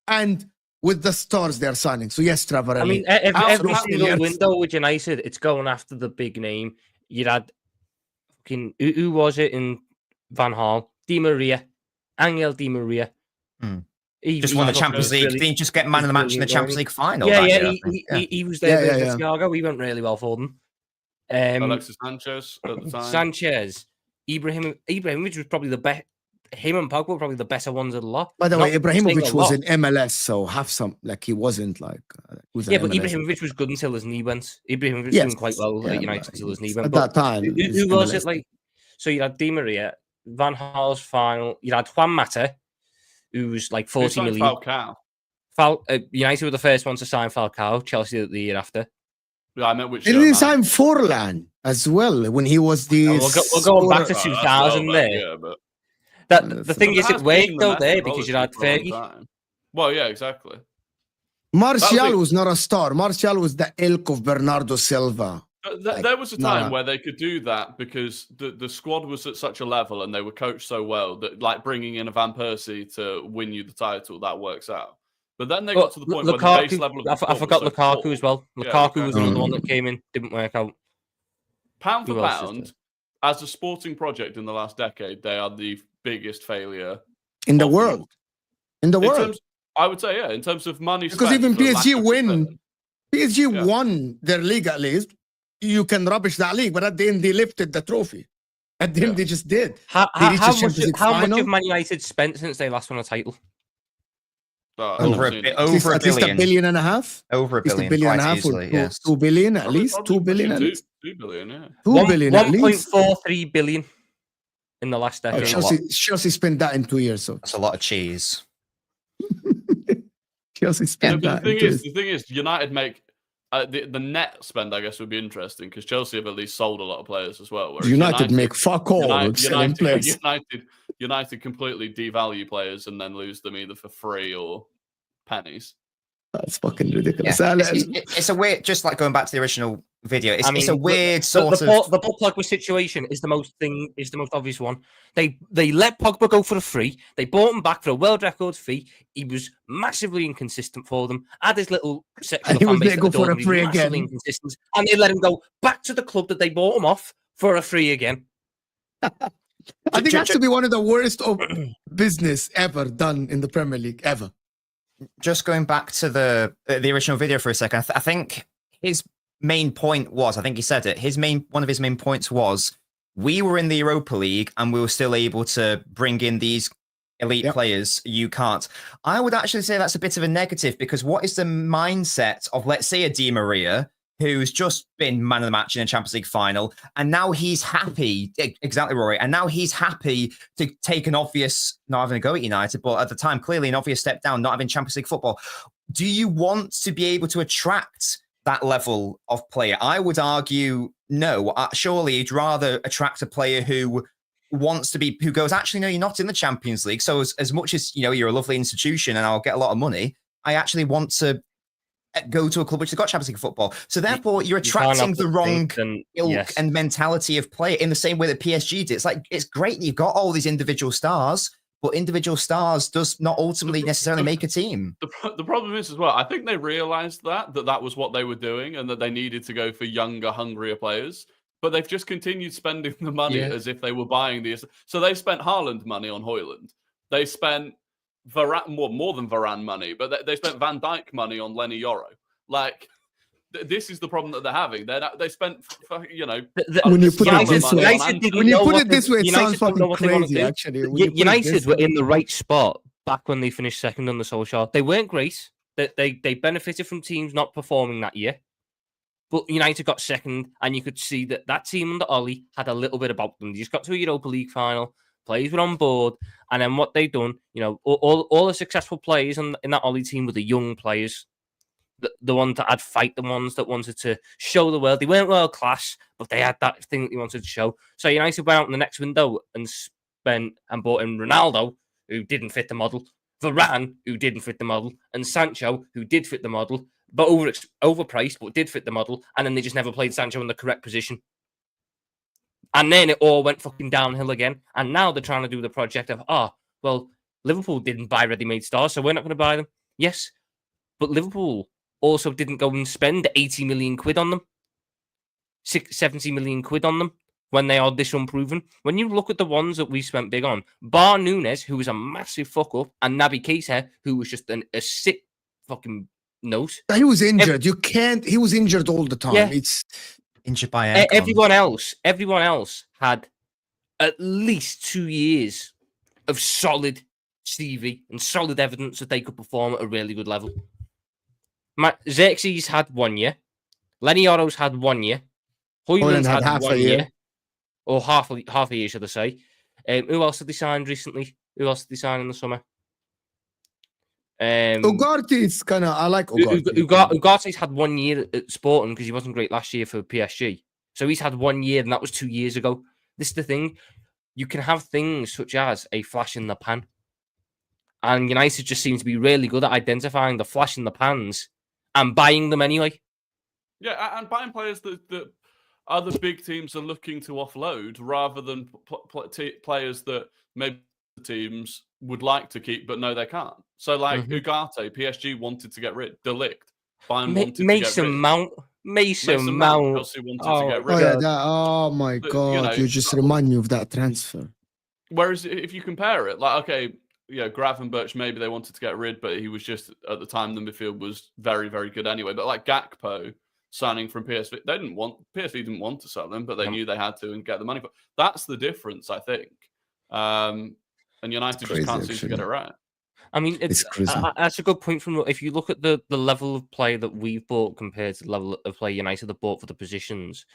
And with the stars they're signing. So yes, Trevor. I mean, every single window with United, it's going after the big name. You had who was it in Van Gaal? Di Maria. Angel Di Maria. He just won the Champions League. Didn't he just get man of the match in the Champions League final? He was there with Thiago. He went really well for them. Alexis Sanchez at the time. Sanchez. Ibrahimovic was probably the best. Him and Pogba were probably the better ones of the lot. By the way, Ibrahimovic was in MLS, so he wasn't like... but Ibrahimovic was good until his knee went. Ibrahimovic was doing quite well at United until his knee went. At that time. Who was it like? So you had Di Maria, Van Gaal's final. You had Juan Mata, who was like 40 million. Falcao. United were the first one to sign Falcao. Chelsea the year after. Yeah, I meant which. They didn't sign Forlan as well when he was the. We're going back to 2000 there. Yeah, but the thing is, it worked though there because you had Fergie. Well, yeah, exactly. Martial was not a star. Martial was the ilk of Bernardo Silva. There was a time where they could do that because the squad was at such a level and they were coached so well that like bringing in a Van Persie to win you the title, that works out. But then they got to the point where the base level of I forgot Lukaku as well. Lukaku was another one that came in, didn't work out. Pound for pound, as a sporting project in the last decade, they are the biggest failure in the world. In the world, I would say, in terms of money. Because even PSG won their league at least. You can rubbish that league, but at the end they lifted the trophy. At the end they just did. How much have Man United spent since they last won a title? Over a billion. At least $1.5 billion. Over $1 billion. $1.5 billion easily, yes. 2 billion at least. 2 billion at least. 2 billion, yeah. 2 billion at least. 1.43 billion in the last decade. Chelsea spent that in 2 years. So that's a lot of cheese. Chelsea spent that. The thing is, United make the net spend. I guess would be interesting because Chelsea have at least sold a lot of players as well. United make fuck all. United completely devalue players and then lose them either for free or pennies. That's fucking ridiculous. Yeah. It's a weird, just like going back to the original video. It's a weird sort of. The Paul Pogba situation is the most obvious one. They let Pogba go for a free. They bought him back for a world record fee. He was massively inconsistent for them. Had his little section of fan base go for a free again. Inconsistent, and they let him go back to the club that they bought him off for a free again. I think that's to be one of the worst of business ever done in the Premier League ever. Just going back to the original video for a second, I think his main point was, I think he said it, one of his main points was, we were in the Europa League and we were still able to bring in these elite players. You can't. I would actually say that's a bit of a negative because what is the mindset of, let's say, a Di Maria, who's just been man of the match in a Champions League final, and now he's happy, exactly, Rory, and now he's happy to take an obvious, not having a go at United, but at the time, clearly an obvious step down, not having Champions League football. Do you want to be able to attract that level of player? I would argue no. Surely you'd rather attract a player who wants to be, who goes, actually, no, you're not in the Champions League. So as much as, you're a lovely institution and I'll get a lot of money, I actually want to go to a club which has got Champions League football. So therefore, you're attracting the wrong ilk and mentality of player in the same way that PSG did. It's like, it's great that you've got all these individual stars, but individual stars does not ultimately necessarily make a team. The problem is as well, I think they realized that was what they were doing and that they needed to go for younger, hungrier players. But they've just continued spending the money as if they were buying these. So they spent Haaland money on Højlund. They spent Varane, more than Varane money, but they spent Van Dijk money on Lenny Yoro. Like, this is the problem that they're having. They spent, when you put it this way, it sounds fucking crazy. Actually, United were in the right spot back when they finished second under Solskjaer. They weren't great. They benefited from teams not performing that year, but United got second, and you could see that team under Ollie had a little bit about them. They just got to a Europa League final. Players were on board, and then what they done, all the successful players in that Ollie team were the young players, the ones that had fight, the ones that wanted to show the world. They weren't world class, but they had that thing that they wanted to show. So United went out in the next window and bought in Ronaldo, who didn't fit the model, Varane, who didn't fit the model, and Sancho, who did fit the model, but overpriced, but did fit the model, and then they just never played Sancho in the correct position. And then it all went fucking downhill again. And now they're trying to do the project of, Liverpool didn't buy ready-made stars, so we're not going to buy them. Yes, but Liverpool also didn't go and spend 80 million quid on them, 70 million quid on them when they are this unproven. When you look at the ones that we spent big on, bar Nunes, who was a massive fuck-up, and Naby Keita, who was just a sick fucking note. He was injured. He was injured all the time. Yeah. It's injured by everyone else had at least 2 years of solid CV and solid evidence that they could perform at a really good level. Xerxes had 1 year. Lenny Yoro's had 1 year. Højlund had half 1 year. Or half a year, should I say. Who else did they sign recently? Who else did they sign in the summer? Ugarte is kind of, I like Ugarte. Ugarte's had 1 year at Sporting because he wasn't great last year for PSG. So he's had 1 year, and that was 2 years ago. This is the thing. You can have things such as a flash in the pan. And United just seem to be really good at identifying the flash in the pans and buying them anyway. Yeah, and buying players that other big teams are looking to offload rather than players that maybe teams would like to keep, but no, they can't. So, like Ugarte, PSG wanted to get rid. De Ligt, Bayern wanted to get rid. Mason Mount. Chelsea wanted to get rid. Oh my God! You just remind me of that transfer. Whereas if you compare it, like, okay, Gravenberch, maybe they wanted to get rid, but he was just, at the time, the midfield was very, very good anyway. But like Gakpo signing from PSV, PSV didn't want to sell them, but they knew they had to and get the money. But that's the difference, I think. And United just can't seem to get it right. I mean, that's a good point. From if you look at the level of play that we've bought compared to the level of play United have bought for the positions,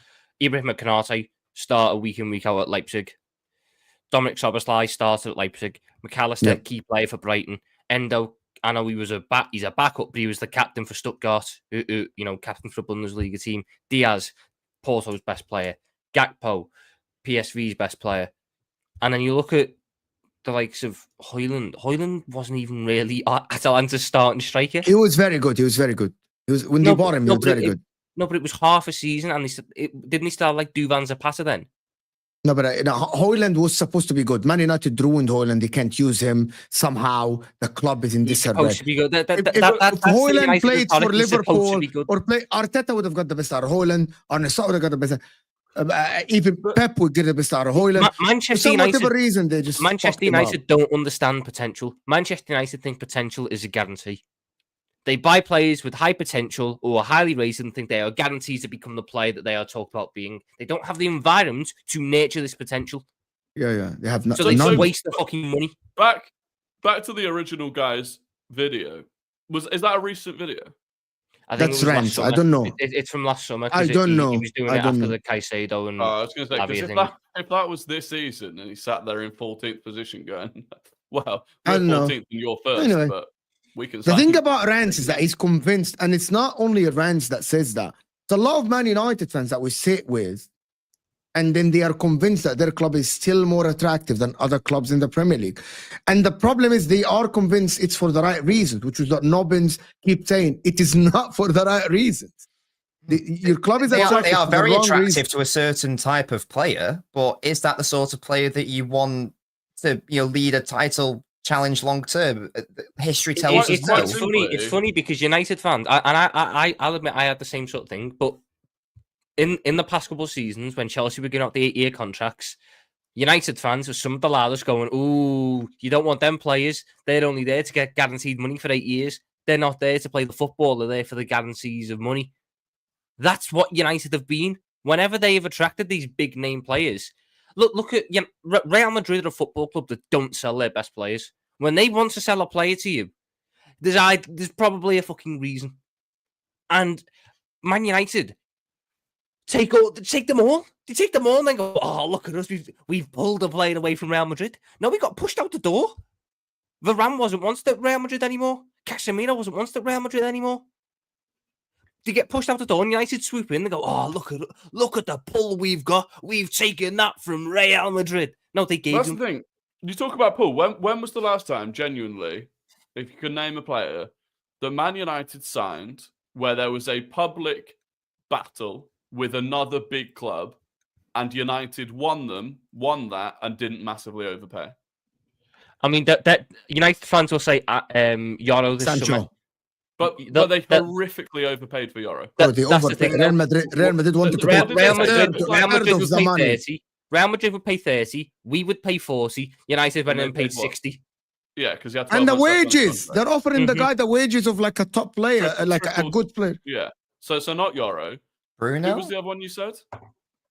Ibrahim Konate started week in, week out at Leipzig. Dominic Szoboszlai started at Leipzig. McAllister, key player for Brighton. Endo, I know he's a backup, but he was the captain for Stuttgart, captain for a Bundesliga team. Diaz, Porto's best player. Gakpo, PSV's best player. And then you look at the likes of Haaland. Haaland wasn't even really Atalanta's starting striker. He was very good. When they bought him, he was very good. No, but it was half a season, and didn't he start like Duvan Zapata then? No, but Haaland was supposed to be good. Man United ruined Haaland. They can't use him somehow. The club is in disarray. If Haaland played for Liverpool or Arteta would have got the best out of Haaland. Arne Slot would have got the best. Even Pep would get the best out of Haaland. Manchester United don't understand potential. Manchester United think potential is a guarantee. They buy players with high potential or highly rated and think they are guaranteed to become the player that they are talked about being. They don't have the environment to nurture this potential. Yeah. They have so they just waste the fucking money. Back to the original guy's video. Is that a recent video? I think that's Trent. I don't know. It's from last summer. I don't know. He was doing it after the Caicedo and. I was going to say, if that was this season and he sat there in 14th position going, well, we're 14th and you're first, anyway. But we can. The thing about Rance is that he's convinced, and it's not only Rance that says that. It's a lot of Man United fans that we sit with, and then they are convinced that their club is still more attractive than other clubs in the Premier League. And the problem is they are convinced it's for the right reasons, which is what Nobbins keep saying. It is not for the right reasons. Your club is attractive. They are very attractive to a certain type of player, but is that the sort of player that you want to lead a title challenge long term? History tells us no. It's funny because United fans, I'll admit I had the same sort of thing, but in the past couple of seasons when Chelsea were giving out the 8-year contracts, United fans were some of the loudest going, "Ooh, you don't want them players. They're only there to get guaranteed money for 8 years. They're not there to play the football. They're there for the guarantees of money." That's what United have been. Whenever they have attracted these big name players, look at Real Madrid are a football club that don't sell their best players. When they want to sell a player to you, there's probably a fucking reason. And Man United take them all. They take them all and then go, "Oh, look at us. We've pulled a player away from Real Madrid." No, we got pushed out the door. Varane wasn't once at Real Madrid anymore. Casemiro wasn't once at Real Madrid anymore. They get pushed out the door and United swoop in. They go, "Oh, look at the pull we've got. We've taken that from Real Madrid." No, they gave them. That's the thing. You talk about pull. When was the last time, genuinely, if you could name a player that Man United signed where there was a public battle with another big club and United won that and didn't massively overpay? I mean, that United fans will say Euro this Sancho. summer. But they horrifically overpaid for Euro. That's the thing. Real Madrid wanted to pay. Real Madrid would pay 30. Real Madrid would pay 30. We would pay 40. United went and paid 60. Yeah, because you had and the wages. They're offering the guy the wages of like a top player, like a good player. Yeah. So not Euro. Bruno? Who was the other one you said?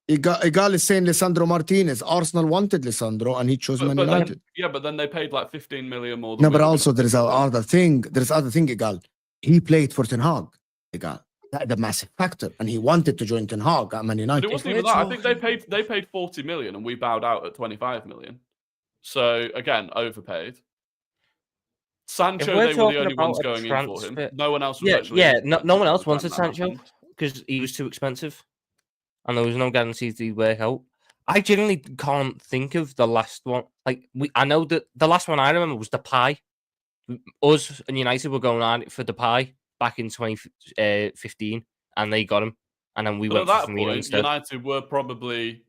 Igal is saying Lisandro Martinez. Arsenal wanted Lisandro and he chose Man United. But then they paid like 15 million more. No, but also there's other thing. There's other thing, Igal. He played for Ten Hag, Igal. That's a massive factor. And he wanted to join Ten Hag at Man United. But it wasn't even that. I think they paid 40 million and we bowed out at 25 million. So again, overpaid. Sancho, they were the only ones going in for him. No one else was actually. Yeah, no one else wanted Sancho because he was too expensive. And there was no guarantee that he'd work out. I genuinely can't think of the last one. I know that the last one I remember was Depay. Us and United were going on for Depay back in 2015, and they got him. and then we But went at for that Firmino point, instead. United were probably.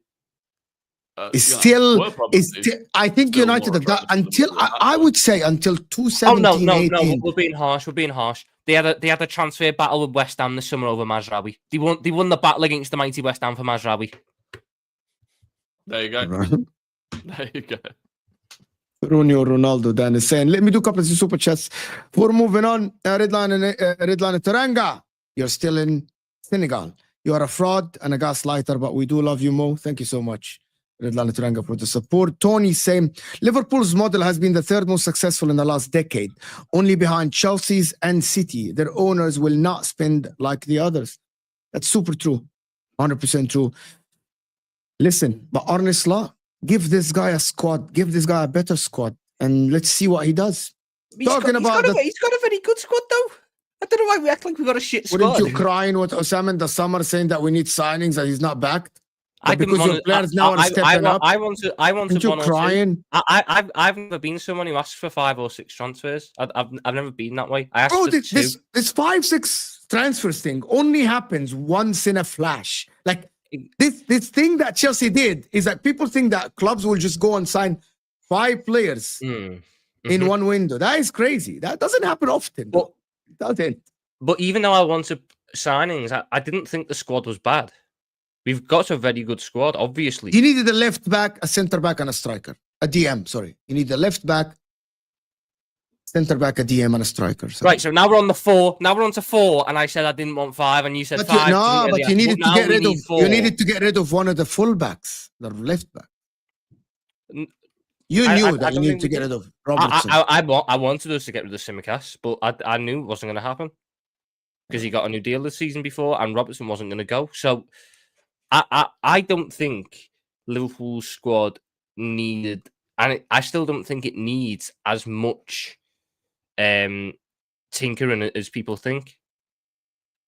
I think still United more have that attractive until than Liverpool at that I point. would say until 2017, 18. We're being harsh. We're being harsh. They had a transfer battle with West Ham this summer over Mazraoui. They won the battle against the mighty West Ham for Mazraoui. There you go. Right. There you go. Ronio Ronaldo, Dan is saying, let me do a couple of super chats. Before moving on, Redline and Teranga, you're still in Senegal. You are a fraud and a gaslighter, but we do love you, Mo. Thank you so much, Redline and Teranga, for the support. Tony saying, Liverpool's model has been the third most successful in the last decade, only behind Chelsea's and City. Their owners will not spend like the others. That's super true. 100% true. Listen, but Arne Slot, give this guy a squad, give this guy a better squad, and let's see what he does. He's got a very good squad, though. I don't know why we act like we got a shit squad. Wouldn't you crying with Osama in the summer saying that we need signings that he's not backed? Because your players now are stepping up. I wanted you crying? I've never been someone who asks for 5 or 6 transfers. I've never been that way. I asked for 2. This 5-6 transfers thing only happens once in a flash. Like this thing that Chelsea did is that people think that clubs will just go and sign 5 players in one window. That is crazy. That doesn't happen often. But even though I wanted signings, I didn't think the squad was bad. We've got a very good squad, obviously. You needed a left back, a centre back, and a striker. A DM, sorry. You need a left back, centre back, a DM, and a striker. Sorry. Right, so now we're on the 4. Now we're on to 4, and I said I didn't want 5, and you said 5. But you needed to get rid of. You needed to get rid of one of the fullbacks, the left back. You knew that you needed to get rid of Robertson. I wanted us to get rid of Tsimikas, but I knew it wasn't going to happen because he got a new deal this season before, and Robertson wasn't going to go. So I don't think Liverpool's squad needed, and I still don't think it needs as much tinkering as people think.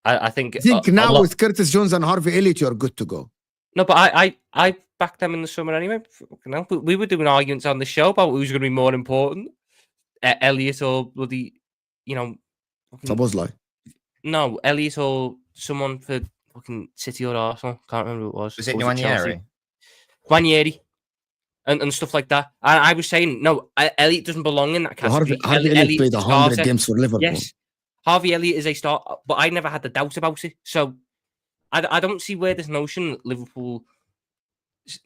I think now with Curtis Jones and Harvey Elliott, you're good to go. No, but I backed them in the summer anyway. We were doing arguments on the show about who's going to be more important, Elliott or bloody, Szoboszlai. No, Elliott or someone for fucking City or Arsenal. Can't remember who it was. Was it Nwaneri? Nwaneri and stuff like that. And I was saying, no, Elliott doesn't belong in that category. Harvey Elliott played 100 games for Liverpool. Yes, Harvey Elliott is a start, but I never had the doubt about it. So I don't see where this notion that Liverpool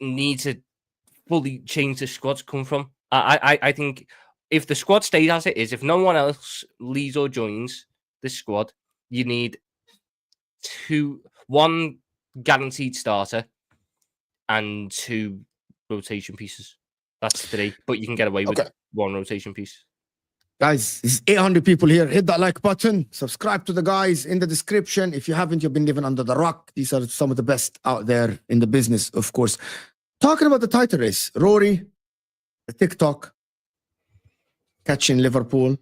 need to fully change the squads come from. I think if the squad stays as it is, if no one else leaves or joins this squad, you need 1 guaranteed starter and 2 rotation pieces. That's 3, but you can get away with 1 rotation piece. Guys, there's 800 people here. Hit that like button. Subscribe to the guys in the description. If you haven't, you've been living under the rock. These are some of the best out there in the business, of course. Talking about the title race, Rory, the TikTok, catching Liverpool.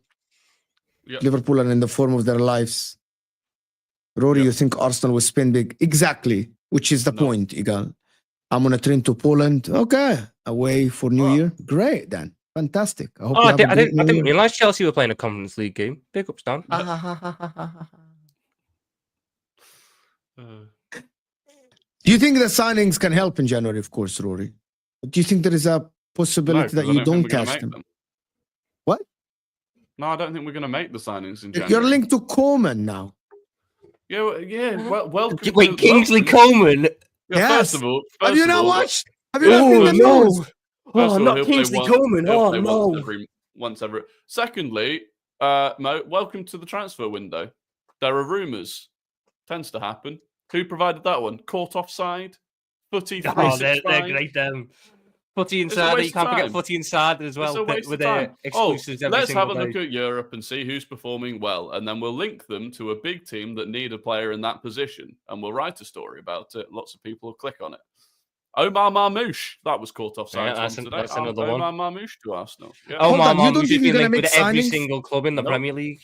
Yep. Liverpool are in the form of their lives. Rory, you think Arsenal will spin big? Exactly, which is the point, Igal. I'm on a train to Poland. Okay, away for New Year. Great, then. Fantastic. I didn't realize Chelsea were playing a Conference League game. Big ups, Dan. Do you think the signings can help in January, of course, Rory? Do you think there is a possibility that you don't cash them? What? No, I don't think we're going to make the signings in January. You're linked to Coleman now. Yeah. Well, wait, Kingsley Coleman? Yeah, yes. First of all, have you not watched? Have you not seen the news? Oh, not Kingsley Coleman. Oh, no. Once every. Secondly, Mo, welcome to the transfer window. There are rumours. Tends to happen. Who provided that one? Caught offside? Footy 365? Oh, they're great, them. Footy Insider. You can't forget Footy Insider as well. With their exclusives let's have a look at Europe and see who's performing well. And then we'll link them to a big team that need a player in that position. And we'll write a story about it. Lots of people will click on it. Omar Marmoush, that was caught offside. That's another one. Omar Marmoush to Arsenal. Yeah. Omar Marmoush has been linked with every single club in the Premier League.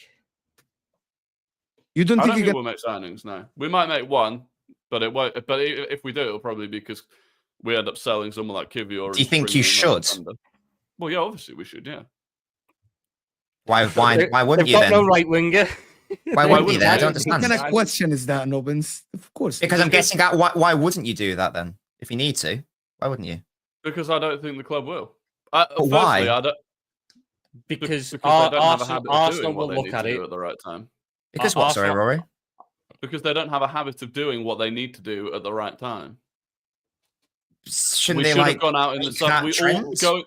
You don't think we'll make signings? No, we might make one, but it won't. But if we do, it'll probably be because we end up selling someone like Kivior. Do you think you should? Well, yeah, obviously we should. Yeah. Why wouldn't you? They've got then? no right winger. Why wouldn't you then? I don't What understand. kind of question is that, Nobbins? Of course. Because I'm guessing that why wouldn't you do that then? If you need to, why wouldn't you? Because I don't think the club will. But why? I don't, Because they don't have a habit of Arsenal doing what will they look need at to do it. at the right time. Because what? Sorry, Rory. Because they don't have a habit of doing what they need to do at the right time. Shouldn't We they should like have gone out in the back summer. that We all trend? go.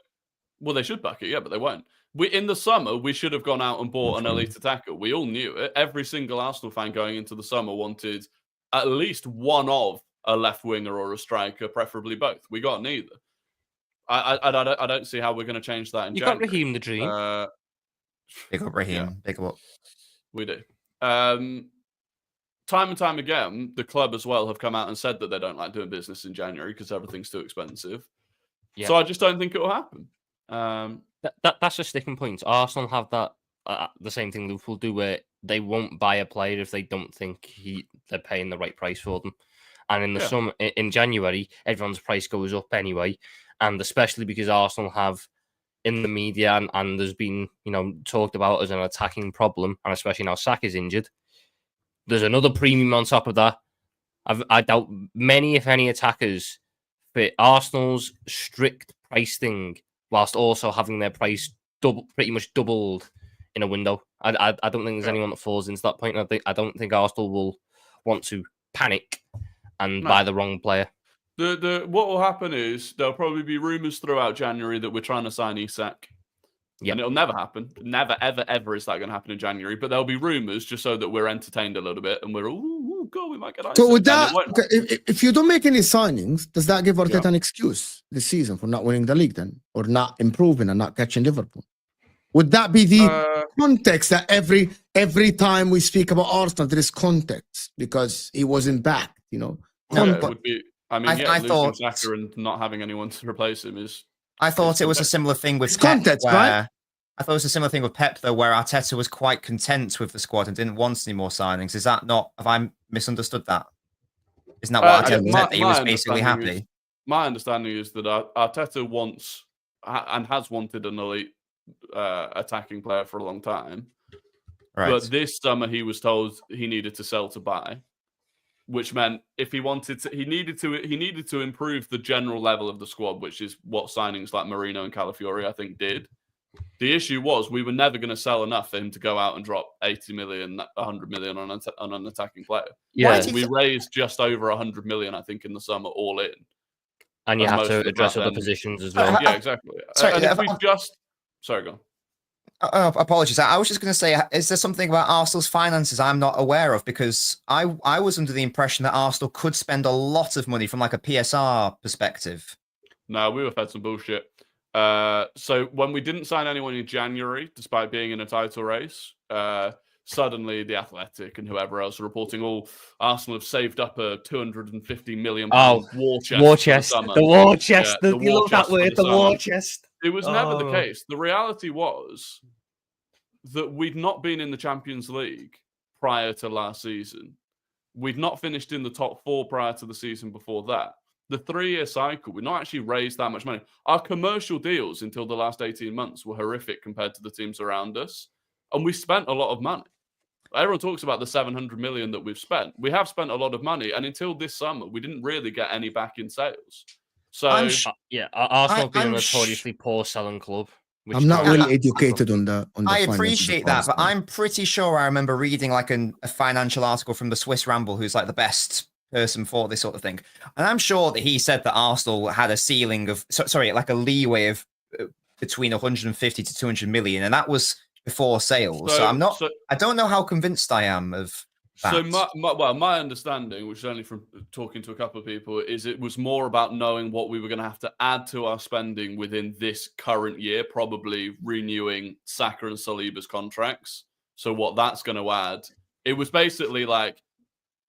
Well, they should back it, yeah, but they won't. In the summer, we should have gone out and bought an elite attacker. We all knew it. Every single Arsenal fan going into the summer wanted at least one of a left winger or a striker, preferably both. We got neither. I don't see how we're going to change that in January. Got Raheem the Dream. Big up Raheem. Yeah. Big up. We do. Time and time again, the club as well have come out and said that they don't like doing business in January because everything's too expensive. Yeah. So I just don't think it will happen. That's a sticking point. Arsenal have that the same thing Liverpool do, where they won't buy a player if they don't think they're paying the right price for them. And in the summer, in January, everyone's price goes up anyway, and especially because Arsenal have in the media and there's been talked about as an attacking problem, and especially now Saka's injured. There's another premium on top of that. I doubt many, if any, attackers fit Arsenal's strict price thing, whilst also having their price pretty much doubled in a window. I don't think there's anyone that falls into that point. I don't think Arsenal will want to panic and buy the wrong player. What will happen is there'll probably be rumours throughout January that we're trying to sign Isak. Yep. And it'll never happen. Never, ever, ever is that going to happen in January. But there'll be rumours just so that we're entertained a little bit and we're all, God, we might get Isak. So with that, if you don't make any signings, does that give Arteta an excuse this season for not winning the league then? Or not improving and not catching Liverpool? Would that be the context that every time we speak about Arsenal, there is context because he wasn't back, No, it would be. I mean, I thought Saka and not having anyone to replace him is. I thought it was a similar thing with Pep, context, right? I thought it was a similar thing with Pep, though, where Arteta was quite content with the squad and didn't want any more signings. Is that not? Have I misunderstood that? Isn't that what Arteta said? That he was basically happy. My understanding is that Arteta wants and has wanted an elite attacking player for a long time. Right. But this summer, he was told he needed to sell to buy. Which meant if he wanted to, he needed to improve the general level of the squad, which is what signings like Marino and Calafiori, I think, did. The issue was we were never going to sell enough for him to go out and drop 80 million, 100 million on an attacking player. Yeah, we raised just over 100 million, I think, in the summer, all in. And you have to address other positions as well. Yeah, exactly. Sorry, and if we just, sorry, go on. Apologies. I was just going to say, is there something about Arsenal's finances I'm not aware of? Because I was under the impression that Arsenal could spend a lot of money from like a PSR perspective. No, we were fed some bullshit. So when we didn't sign anyone in January, despite being in a title race, suddenly the Athletic and whoever else are reporting, Arsenal have saved up a 250 million war chest. War chest. The war chest. You love that word, the war chest. It was never the case. The reality was that we'd not been in the Champions League prior to last season. We'd not finished in the top 4 prior to the season before that. The 3-year cycle, we'd not actually raised that much money. Our commercial deals until the last 18 months were horrific compared to the teams around us. And we spent a lot of money. Everyone talks about the 700 million that we've spent. We have spent a lot of money. And until this summer, we didn't really get any back in sales. So Arsenal have been a notoriously poor selling club. I'm not really educated on the I appreciate that, but I'm pretty sure I remember reading like a financial article from the Swiss Ramble, who's like the best person for this sort of thing. And I'm sure that he said that Arsenal had a ceiling of, like a leeway of between 150 to 200 million. And that was before sales. So I don't know how convinced I am of that. So my understanding, which is only from talking to a couple of people, is it was more about knowing what we were going to have to add to our spending within this current year, probably renewing Saka and Saliba's contracts. So what that's going to add, it was basically like,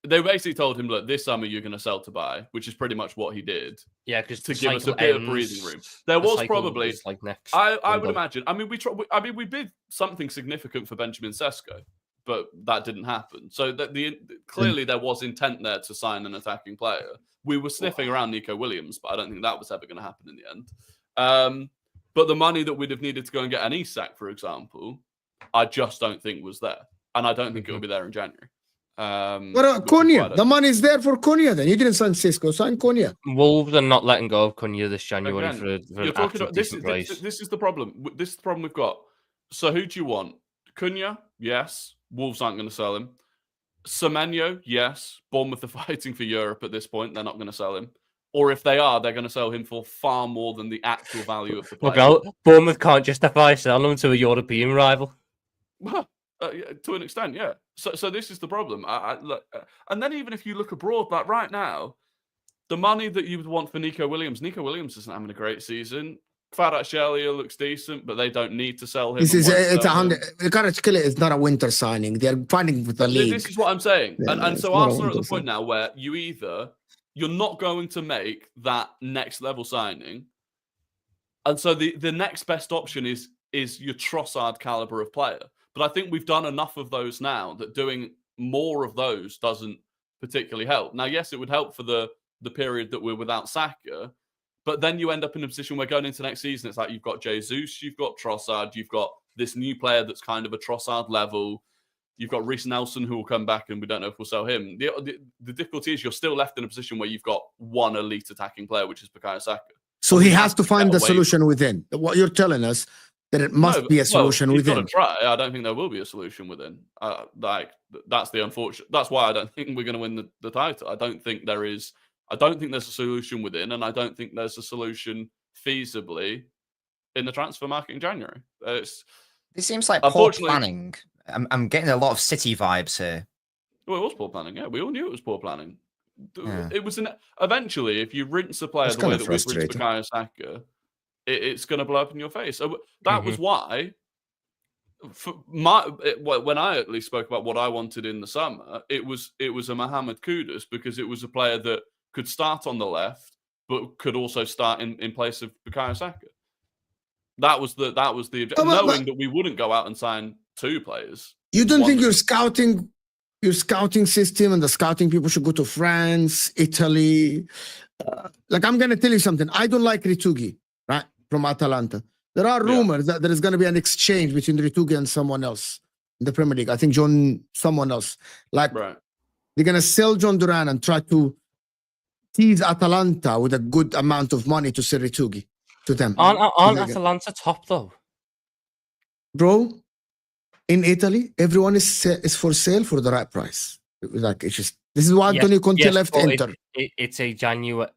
they basically told him, look, this summer you're going to sell to buy, which is pretty much what he did. Yeah, because to give us a bit of breathing room. There was probably, I would imagine. I mean, we bid something significant for Benjamin Sesko, but that didn't happen. So clearly there was intent there to sign an attacking player. We were sniffing around Nico Williams, but I don't think that was ever going to happen in the end. But the money that we'd have needed to go and get an Isak, for example, I just don't think was there. and I don't think it will be there in January. What about Cunha? The money's there for Cunha. Then you didn't sign Cisco, sign Cunha. Wolves are not letting go of Cunha this January Again, for you're an talking actual about decent price. this is the problem. This is the problem we've got. So who do you want? Cunha, yes. Wolves aren't going to sell him. Semenyo, yes. Bournemouth are fighting for Europe at this point. They're not going to sell him. Or if they are, they're going to sell him for far more than the actual value of the player. Look out, Bournemouth can't justify selling him to a European rival. Well, to an extent, yeah. So this is the problem. And then even if you look abroad, like right now, the money that you would want for Nico Williams isn't having a great season. Kvaratskhelia looks decent, but they don't need to sell him. It's 100. Kvaratskhelia is not a winter signing. They're fighting with the league. This is what I'm saying. Yeah, and so Arsenal are at the point now where you're not going to make that next level signing. And so the next best option is your Trossard caliber of player. But I think we've done enough of those now that doing more of those doesn't particularly help. Now, yes, it would help for the period that we're without Saka, but then you end up in a position where going into next season, it's like you've got Jesus, you've got Trossard, you've got this new player that's kind of a Trossard level. You've got Reece Nelson who will come back, and we don't know if we'll sell him. The difficulty is you're still left in a position where you've got one elite attacking player, which is Bukayo Saka. So he has to find the solution within. What you're telling us, that it must be a solution within. Got to try. I don't think there will be a solution within. That's the unfortunate. That's why I don't think we're going to win the title. I don't think there's a solution within, and I don't think there's a solution feasibly in the transfer market in January. This seems like poor planning. I'm getting a lot of City vibes here. Well, it was poor planning. Yeah, we all knew it was poor planning. Yeah. It was eventually, if you rinse a player the way that we've rinsed Bukayo Saka, it's going to blow up in your face. So that was why, when I at least spoke about what I wanted in the summer, it was a Mohamed Kudus, because it was a player that could start on the left, but could also start in place of Bukayo Saka. That was the objective, knowing that we wouldn't go out and sign two players. You don't think your scouting system and the scouting people should go to France, Italy? Like, I'm going to tell you something. I don't like Ritugi, right, from Atalanta. There are rumors that there is going to be an exchange between Ritugi and someone else in the Premier League. I think someone else. Like, they're going to sell John Duran and try to tease Atalanta with a good amount of money to sell Ritugi to them. Aren't Atalanta top, though? Bro, in Italy, everyone is for sale for the right price. Like, it's just, this is why Antonio Conte left Inter. It's a January.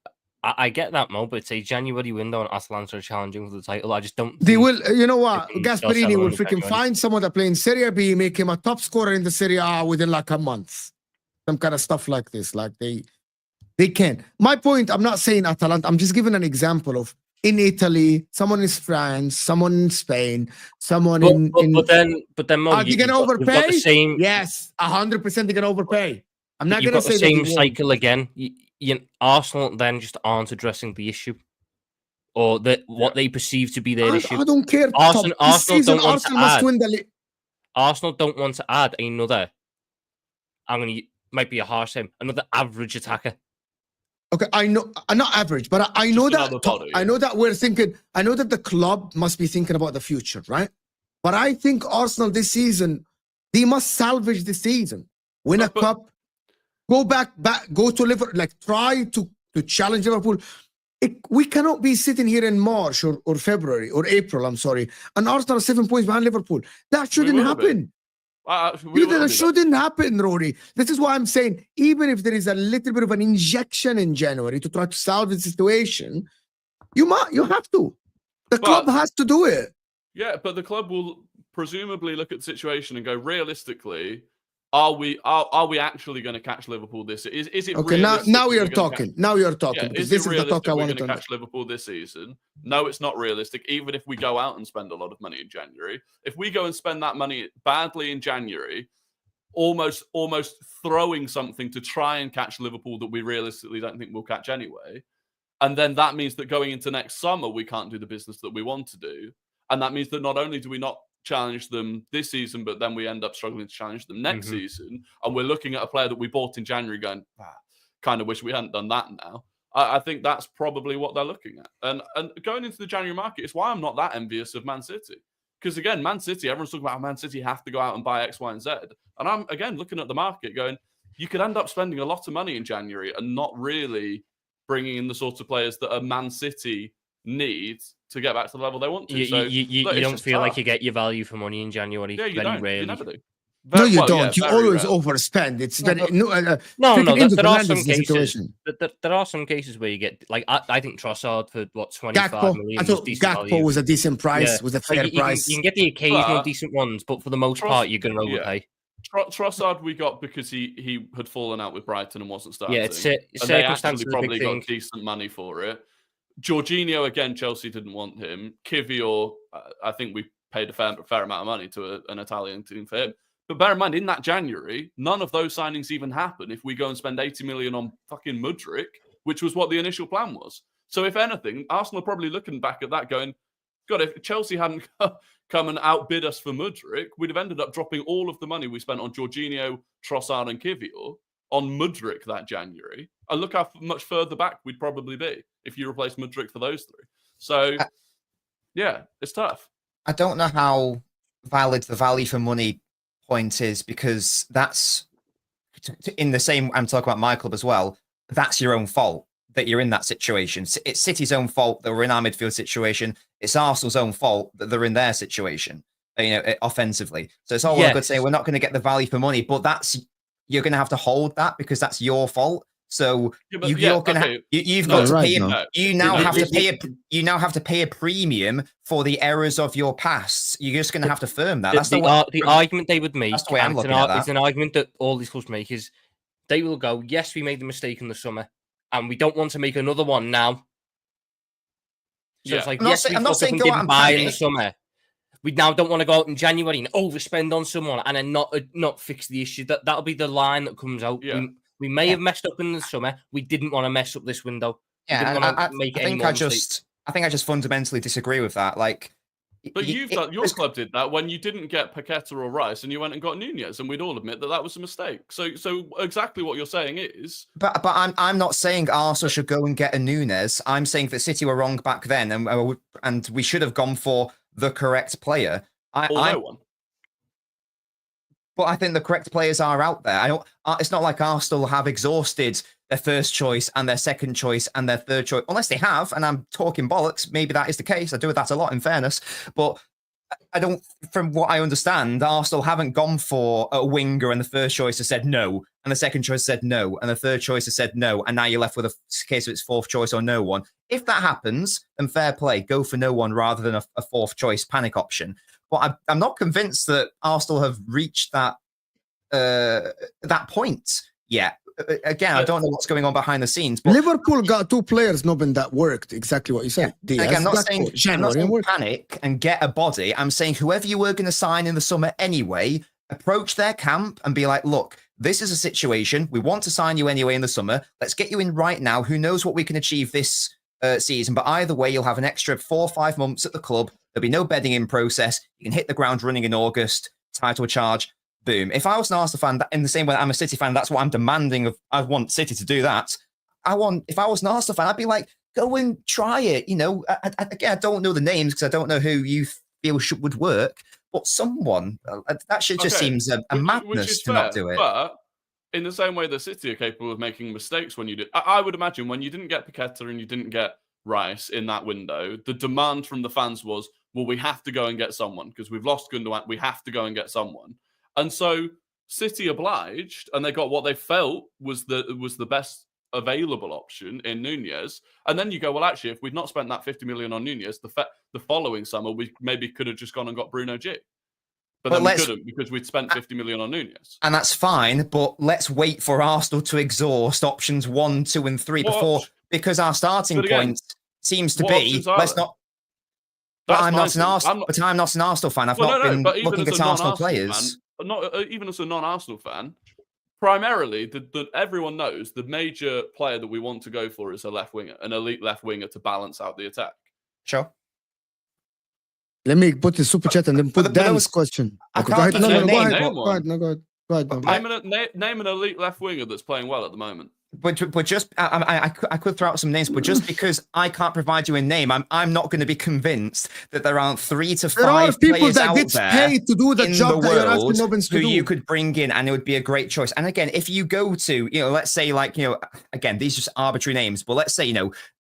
I get that, Mo, but it's a January window and Atalanta are challenging for the title. I just don't. They will. You know what? Gasperini will freaking find someone that play in Serie B, make him a top scorer in the Serie A within like a month. Some kind of stuff like this. Like they can. My point, I'm not saying Atalanta. I'm just giving an example of in Italy, someone in France, someone in Spain, someone in. But then, Mo, are you gonna overpay? Yes, 100%. They're gonna overpay. I'm not gonna say the same cycle again. Arsenal then just aren't addressing the issue, or what they perceive to be their issue. I don't care. Arsenal don't want to add another. Might be a harsh term. Another average attacker. Okay, I know, not average, but I know that I know that we're thinking. I know that the club must be thinking about the future, right? But I think Arsenal this season, they must salvage the season, win a cup, go back, go to Liverpool, like try to challenge Liverpool. We cannot be sitting here in March or February or April. I'm sorry, and Arsenal are 7 points behind Liverpool. That shouldn't happen. That shouldn't happen, Rory. This is why I'm saying, even if there is a little bit of an injection in January to try to solve the situation, you have to. The club has to do it. Yeah, but the club will presumably look at the situation and go, realistically, are we actually going to catch Liverpool this? Is it okay? Now you're talking. Now you're talking. Because this is the talk I wanted to catch Liverpool this season. No, it's not realistic. Even if we go out and spend a lot of money in January, if we go and spend that money badly in January, almost throwing something to try and catch Liverpool that we realistically don't think we'll catch anyway, and then that means that going into next summer we can't do the business that we want to do, and that means that not only do we not challenge them this season, but then we end up struggling to challenge them next season. And we're looking at a player that we bought in January going, kind of wish we hadn't done that now. I think that's probably what they're looking at. And going into the January market, it's why I'm not that envious of Man City. Because again, Man City, everyone's talking about how Man City have to go out and buy X, Y, and Z. And I'm, again, looking at the market going, you could end up spending a lot of money in January and not really bringing in the sorts of players that a Man City needs to get back to the level they want to. You don't feel like you get your value for money in January. Yeah, you very don't. rarely. You never do. No, you don't. You always overspend. It's very there are some cases. There are some cases where you get like I think Trossard for what 25 million. I thought Gakpo was a decent price, was a fair price. You can get the occasional decent ones, but for the most part, you're going to overpay. Trossard we got because he had fallen out with Brighton and wasn't starting. Yeah, it's circumstances. They probably got decent money for it. Jorginho again, Chelsea didn't want him. Kivior, I think we paid a fair amount of money to an Italian team for him. But bear in mind, in that January, none of those signings even happen if we go and spend 80 million on fucking Mudryk, which was what the initial plan was. So if anything, Arsenal are probably looking back at that going, God, if Chelsea hadn't come and outbid us for Mudryk, we'd have ended up dropping all of the money we spent on Jorginho, Trossard and Kivior on Mudryk that January. And look how much further back we'd probably be if you replace Mudryk for those three. So, yeah, it's tough. I don't know how valid the value for money point is, because that's in the same, I'm talking about my club as well, that's your own fault that you're in that situation. It's City's own fault that we're in our midfield situation. It's Arsenal's own fault that they're in their situation, offensively. So it's all well good saying we're not going to get the value for money, but you're going to have to hold that because that's your fault. So you've got to pay a premium for the errors of your past. You're just going to have to firm that. That's the argument they would make. That's the way I'm looking at that. It's an argument that all these clubs make is they will go, yes, we made the mistake in the summer, and we don't want to make another one now. So it's like, I'm not saying go out and buy in the summer. We now don't want to go out in January and overspend on someone and then not fix the issue. That'll be the line that comes out. Yeah. We may have messed up in the summer. We didn't want to mess up this window. Yeah, I think I just fundamentally disagree with that. Like, but your club did that when you didn't get Paqueta or Rice, and you went and got Nunez, and we'd all admit that was a mistake. So exactly what you're saying is. But I'm not saying Arsenal should go and get a Nunez. I'm saying that City were wrong back then, and we should have gone for the correct player. No one. But I think the correct players are out there. It's not like Arsenal have exhausted their first choice and their second choice and their third choice, unless they have. And I'm talking bollocks. Maybe that is the case. I do that a lot, in fairness. But I don't. From what I understand, Arsenal haven't gone for a winger, and the first choice has said no, and the second choice said no, and the third choice has said no, and now you're left with a case of it's fourth choice or no one. If that happens, then fair play. Go for no one rather than a fourth choice panic option. But I'm not convinced that Arsenal have reached that point yet. Again, I don't know what's going on behind the scenes. But Liverpool got two players, Nobin, that worked exactly what you said. Yeah. Again, I'm not saying panic and get a body. I'm saying whoever you were going to sign in the summer anyway, approach their camp and be like, look, this is a situation. We want to sign you anyway in the summer. Let's get you in right now. Who knows what we can achieve this season? But either way, you'll have an extra 4 or 5 months at the club. There'll be no bedding in process. You can hit the ground running in August. Title charge. Boom. If I was an Arsenal fan, in the same way that I'm a City fan, that's what I'm demanding of. I want City to do that. If I was an Arsenal fan, I'd be like, go and try it. Again, I don't know the names because I don't know who you feel would work, but someone that should just seems a madness to not do it. But in the same way that City are capable of making mistakes when you do, I would imagine when you didn't get Paqueta and you didn't get Rice in that window, the demand from the fans was, well, we have to go and get someone because we've lost Gundogan. We have to go and get someone. And so City obliged, and they got what they felt was the best available option in Nunez. And then you go, well, actually, if we'd not spent that 50 million on Nunez, the following summer, we maybe could have just gone and got Bruno G. But then we couldn't because we'd spent 50 million on Nunez. And that's fine, but let's wait for Arsenal to exhaust options 1, 2, and 3 because our starting point seems to be, let's not... But I'm not an Arsenal fan. I've not been looking at Arsenal players. Even as a non-Arsenal fan, primarily, everyone knows the major player that we want to go for is a left winger, an elite left winger to balance out the attack. Sure. Let me put the super chat and then put Dan's question. Go ahead. Name an elite left winger that's playing well at the moment. But just I could throw out some names, but just because I can't provide you a name, I'm not going to be convinced that there aren't 3 to 5 there are people players that out get there paid to do the in job the that you're asking world Nobbins to who do. you could bring in, and it would be a great choice. And again, if you go to, let's say again, these are just arbitrary names, but let's say,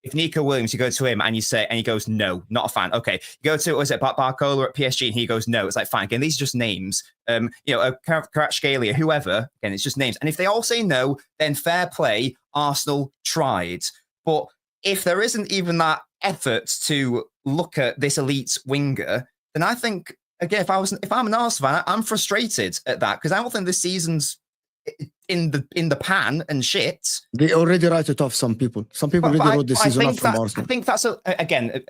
if Nico Williams, you go to him and you say, and he goes, no, not a fan. Okay, you go to, was it Barcola at PSG, and he goes, no. It's like, fine. Again, these are just names. Kvaratskhelia, whoever. Again, it's just names. And if they all say no, then fair play. Arsenal tried. But if there isn't even that effort to look at this elite winger, then I think, again, if I'm an Arsenal fan, I'm frustrated at that, because I don't think this season's in the pan and shit. They already write it off, some people. Some people really wrote the season off from Arsenal. I think that's again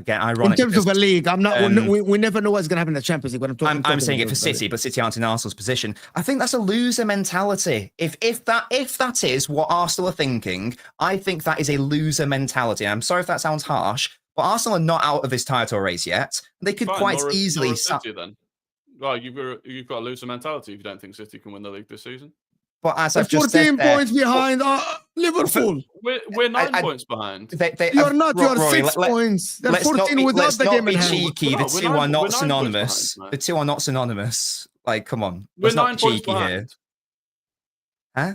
ironic. In terms of a league, I'm not. We never know what's going to happen in the Champions League. But I'm saying it for City, but City aren't in Arsenal's position. I think that's a loser mentality. If that is what Arsenal are thinking, I think that is a loser mentality. I'm sorry if that sounds harsh, but Arsenal are not out of this title race yet. They could quite easily. City, then. Well, you've got a loser mentality if you don't think City can win the league this season. But as I've just said, 14 points behind Liverpool. We're 9 points behind. You're not. You're Rory, 6 points. They're 14 without the game in hand. Cheeky. The two are not synonymous. The two are not synonymous. Like, come on. We're 9 points behind. Here. Huh?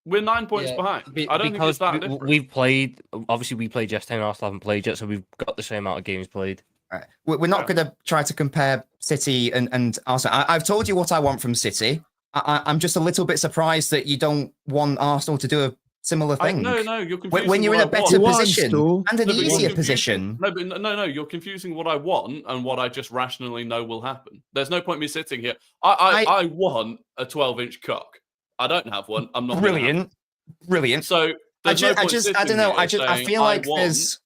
We're 9 points behind. I don't think it's that different. We've played. Obviously, we played yesterday, and Arsenal haven't played yet, so we've got the same amount of games played. Right. We're not going to try to compare City and Arsenal. I've told you what I want from City. I'm just a little bit surprised that you don't want Arsenal to do a similar thing. No, you're confusing. When you're in a better position and an easier position. No, you're confusing what I want and what I just rationally know will happen. There's no point me sitting here. I want a 12-inch cock. I don't have one. I'm not brilliant. So I don't know. I feel like there's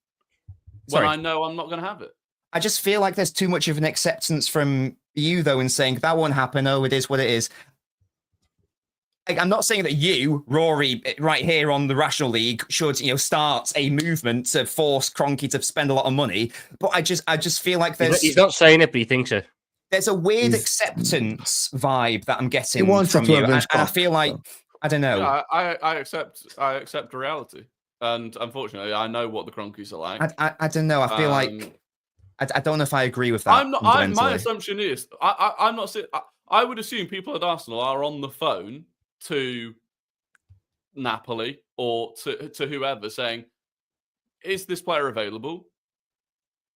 when I know I'm not going to have it. I just feel like there's too much of an acceptance from you, though, in saying that won't happen. Oh, it is what it is. I'm not saying that you, Rory, right here on the Rational League, should start a movement to force Kroenke to spend a lot of money. But I just feel like he's not saying it, but he thinks it. There's a weird acceptance vibe that I'm getting from you, and I feel like I don't know. Yeah, I accept reality, and unfortunately, I know what the Kroenkes are like. I don't know. I feel like I don't know if I agree with that. I'm not. My assumption is I'm not. I would assume people at Arsenal are on the phone to Napoli or to whoever saying, is this player available?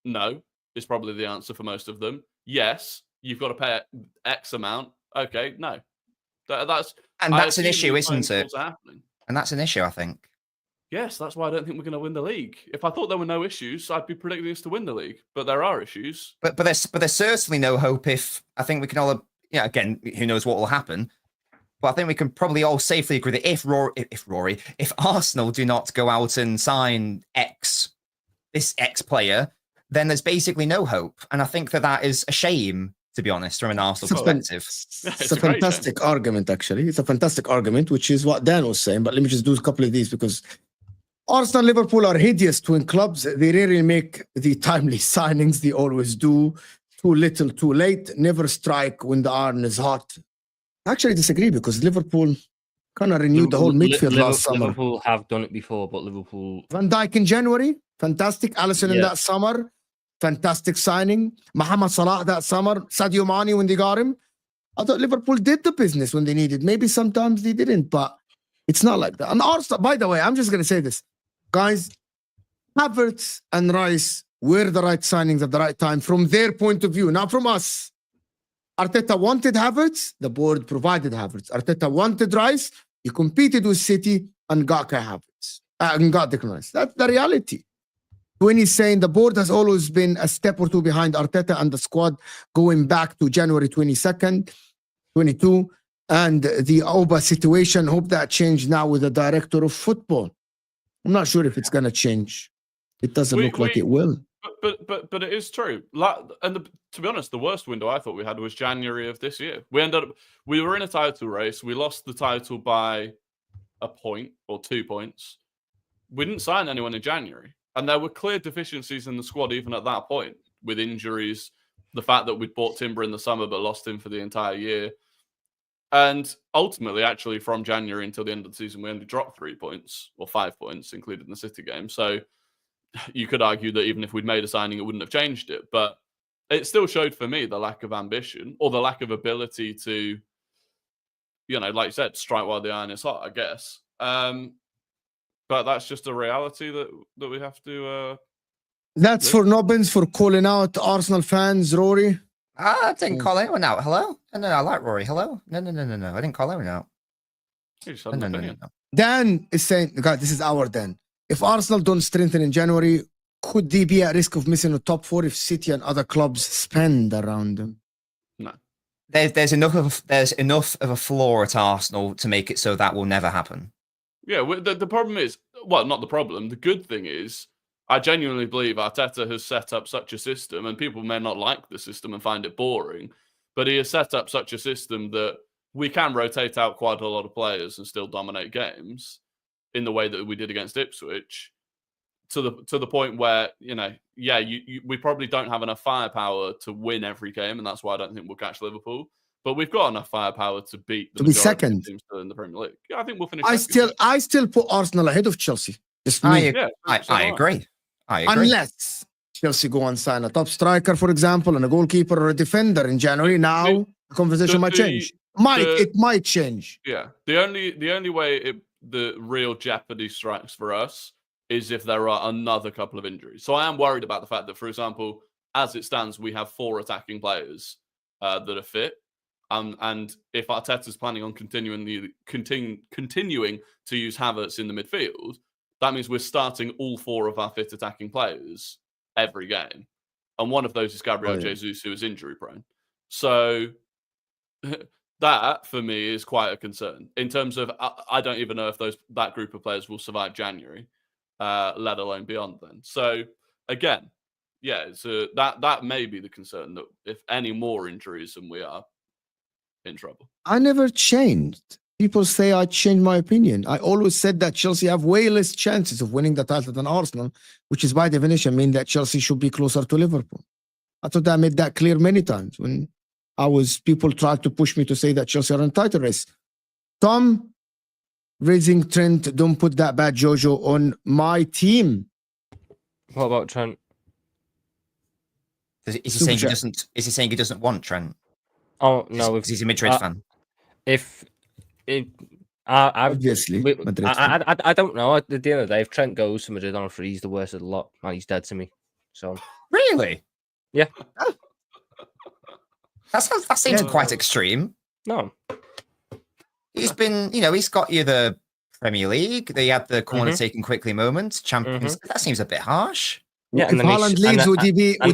No, is probably the answer for most of them. Yes, you've got to pay X amount. Okay, no. That's an issue, isn't it? And that's an issue, I think. Yes, that's why I don't think we're going to win the league. If I thought there were no issues, I'd be predicting us to win the league. But there are issues. But there's certainly no hope if I think we can all, again, who knows what will happen. But I think we can probably all safely agree that if Arsenal do not go out and sign this X player, then there's basically no hope. And I think that is a shame, to be honest, from an Arsenal perspective. It's a fantastic argument, actually. It's a fantastic argument, which is what Dan was saying. But let me just do a couple of these, because Arsenal and Liverpool are hideous twin clubs. They rarely make the timely signings. They always do. Too little, too late. Never strike when the iron is hot. I actually disagree, because Liverpool kind of renewed the whole midfield last summer. Liverpool have done it before, but Liverpool... Van Dijk in January, fantastic. Alisson in that summer, fantastic signing. Mohamed Salah that summer. Sadio Mane when they got him. I thought Liverpool did the business when they needed. Maybe sometimes they didn't, but it's not like that. And Arsenal, by the way, I'm just going to say this. Guys, Havertz and Rice were the right signings at the right time from their point of view, not from us. Arteta wanted Havertz, the board provided Havertz. Arteta wanted Rice, he competed with City and got Havertz, and got Declan Rice. That's the reality. When he's saying the board has always been a step or two behind Arteta and the squad going back to January 22nd, 22, and the Oba situation, hope that changed now with the director of football. I'm not sure if it's going to change. It doesn't look like it will. But it is true. To be honest, the worst window I thought we had was January of this year. We were in a title race. We lost the title by a point or 2 points. We didn't sign anyone in January. And there were clear deficiencies in the squad even at that point, with injuries, the fact that we'd bought Timber in the summer but lost him for the entire year. And ultimately, actually, from January until the end of the season, we only dropped 3 points or 5 points, including the City game. So you could argue that even if we'd made a signing, it wouldn't have changed it. But it still showed for me the lack of ambition or the lack of ability to, like you said, strike while the iron is hot, I guess. But that's just a reality that we have to. That's for Nobbins for calling out Arsenal fans, Rory. I didn't call anyone out. Hello? No, I like Rory. Hello? No. I didn't call anyone out. No. Dan is saying, God, this is our Dan. If Arsenal don't strengthen in January, could they be at risk of missing the top 4 if City and other clubs spend around them? No. There's enough of a flaw at Arsenal to make it so that will never happen. Yeah, the problem is, well, not the problem. The good thing is, I genuinely believe Arteta has set up such a system, and people may not like the system and find it boring, but he has set up such a system that we can rotate out quite a lot of players and still dominate games in the way that we did against Ipswich, to the point where, we probably don't have enough firepower to win every game, and that's why I don't think we'll catch Liverpool. But we've got enough firepower to beat the majority of the teams still in the Premier League. Yeah, I think we'll finish. I still put Arsenal ahead of Chelsea. I agree. Unless Chelsea go and sign a top striker, for example, and a goalkeeper or a defender in January. Now the conversation might change. It might change. Yeah. The only way the real jeopardy strikes for us is if there are another couple of injuries. So I am worried about the fact that, for example, as it stands, we have 4 attacking players that are fit. And if Arteta's planning on continuing to use Havertz in the midfield, that means we're starting all 4 of our fit attacking players every game. And one of those is Gabriel Jesus, who is injury prone. So that, for me, is quite a concern. In terms of, I don't even know if that group of players will survive January, let alone beyond then. So, again, that may be the concern, that if any more injuries, then we are in trouble. I never changed. People say I changed my opinion. I always said that Chelsea have way less chances of winning the title than Arsenal, which is by definition mean that Chelsea should be closer to Liverpool. I thought I made that clear many times when people tried to push me to say that Chelsea are in title race. Tom, raising Trent, don't put that bad Jojo on my team. What about Trent? Is he saying he doesn't want Trent? Oh no, he's a Madrid fan. Obviously, I don't know. At the end of the day, if Trent goes to Madrid on a free, he's the worst of the lot, and he's dead to me. So really, yeah, that seems quite extreme. No, he's been, he's got you the Premier League. They had the corner taken quickly moment. Champions. That seems a bit harsh. Yeah, if Haaland leaves, would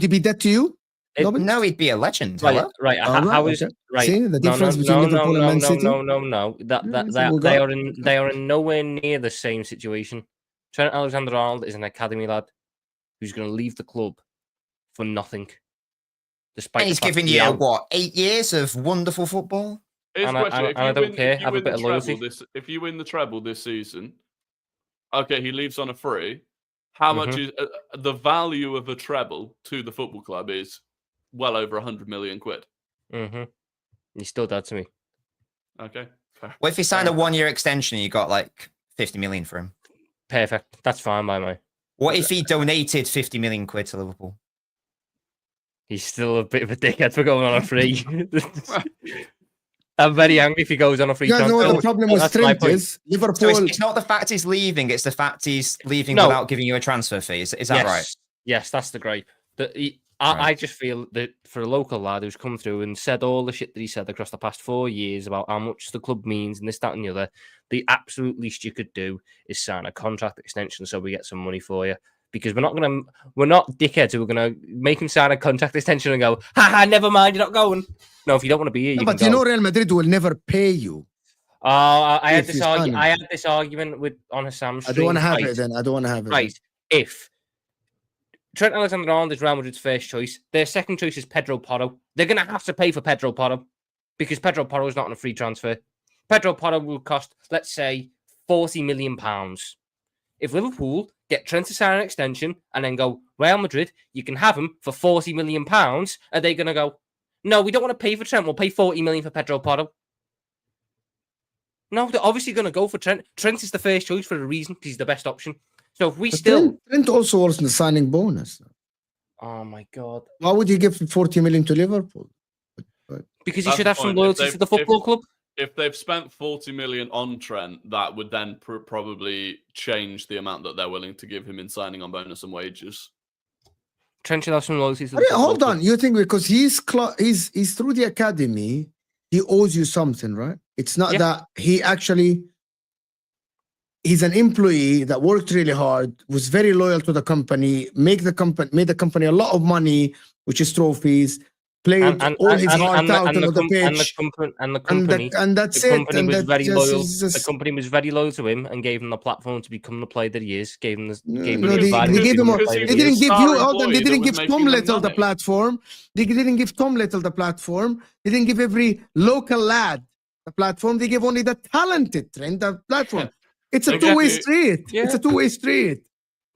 he be dead to you? No, he'd be a legend. Right. How is right? See the difference between Liverpool and Man City? No. They are in nowhere near the same situation. Trent Alexander-Arnold is an academy lad who's going to leave the club for nothing. And he's given you 8 years of wonderful football. I don't care. Have a bit of loyalty. If you win the treble this season, okay, he leaves on a free. How much is the value of a treble to the football club? Is well over 100 million quid. He's still dead to me. Okay. Fair. Well, if he signed a 1-year extension, you got like 50 million for him. Perfect. That's fine by me. What if he donated 50 million quid to Liverpool? He's still a bit of a dickhead for going on a free. I'm very angry if he goes on a free transfer. No, the problem with Trent is Liverpool. So it's not the fact he's leaving; it's the fact he's leaving without giving you a transfer fee. Is that right? Yes, that's the gripe. I just feel that for a local lad who's come through and said all the shit that he said across the past 4 years about how much the club means and this, that, and the other, the absolute least you could do is sign a contract extension so we get some money for you. Because we're not dickheads who are going to make him sign a contract extension and go, never mind, you're not going. No, if you don't want to be here, but Real Madrid will never pay you. I had this argument on a Sam stream. I don't want to have it then. I don't want to have it. Right. If Trent Alexander-Arnold is Real Madrid's first choice, their second choice is Pedro Porro. They're going to have to pay for Pedro Porro because Pedro Porro is not on a free transfer. Pedro Porro will cost, let's say, £40 million. If Liverpool get Trent to sign an extension and then go, Real Madrid, you can have him for £40 million, are they going to go, no, we don't want to pay for Trent, we'll pay £40 million for Pedro Porro? No, they're obviously going to go for Trent. Trent is the first choice for a reason because he's the best option. So if we But still... Trent also was in the signing bonus. Oh, my God. Why would you give 40 million to Liverpool? Because he That's should the have some point. loyalty to the football club. If they've spent 40 million on Trent, that would then probably change the amount that they're willing to give him in signing on bonus and wages. Trent should have some loyalty to the football hold club. on. You think because he's through the academy, he owes you something, right? It's not that he actually... He's an employee that worked really hard, was very loyal to the company, made the company a lot of money, which is trophies, played all his heart out on the pitch. And that's it. The company was very loyal to him and gave him the platform to become the player that he is. They didn't give Tom Little the platform. They didn't give Tom Little the platform. They didn't give every local lad the platform. They gave only the talented Trent the platform. It's a two-way street. Yeah. It's a two-way street.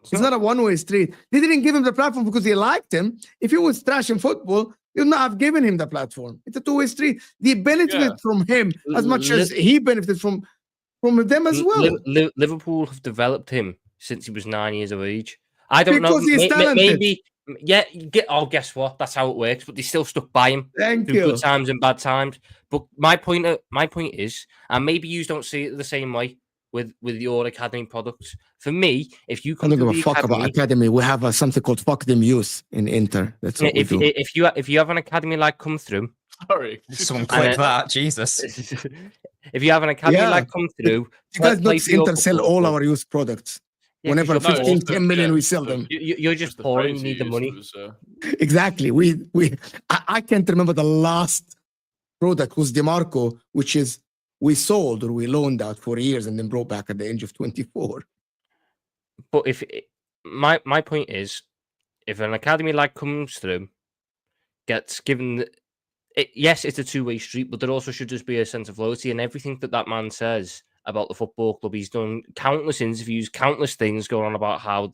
It's not a one-way street. They didn't give him the platform because they liked him. If he was trash in football, they would not have given him the platform. It's a two-way street. They benefit from him as much as he benefits from them as well. Liverpool have developed him since he was 9 years of age. I don't know. Because he's talented. Guess what? That's how it works. But they still stuck by him through good times and bad times. But my point is, and maybe you don't see it the same way with your academy products. For me, if you come I don't give a fuck about academy. We have something called Fuck Them Youth in Inter. That's what we do. If you have an academy like come through, sorry, someone click that. Jesus. If you have an academy like come through, you guys notice Inter sell all our youth products. Whenever 10 million we sell them. You're just poor and you need the money. Exactly. I can't remember the last product was DeMarco, which is we sold or we loaned out for years and then brought back at the age of 24. But my point is, if an academy like comes through, gets given, yes, it's a two-way street, but there also should just be a sense of loyalty. And everything that man says about the football club, he's done countless interviews, countless things going on about how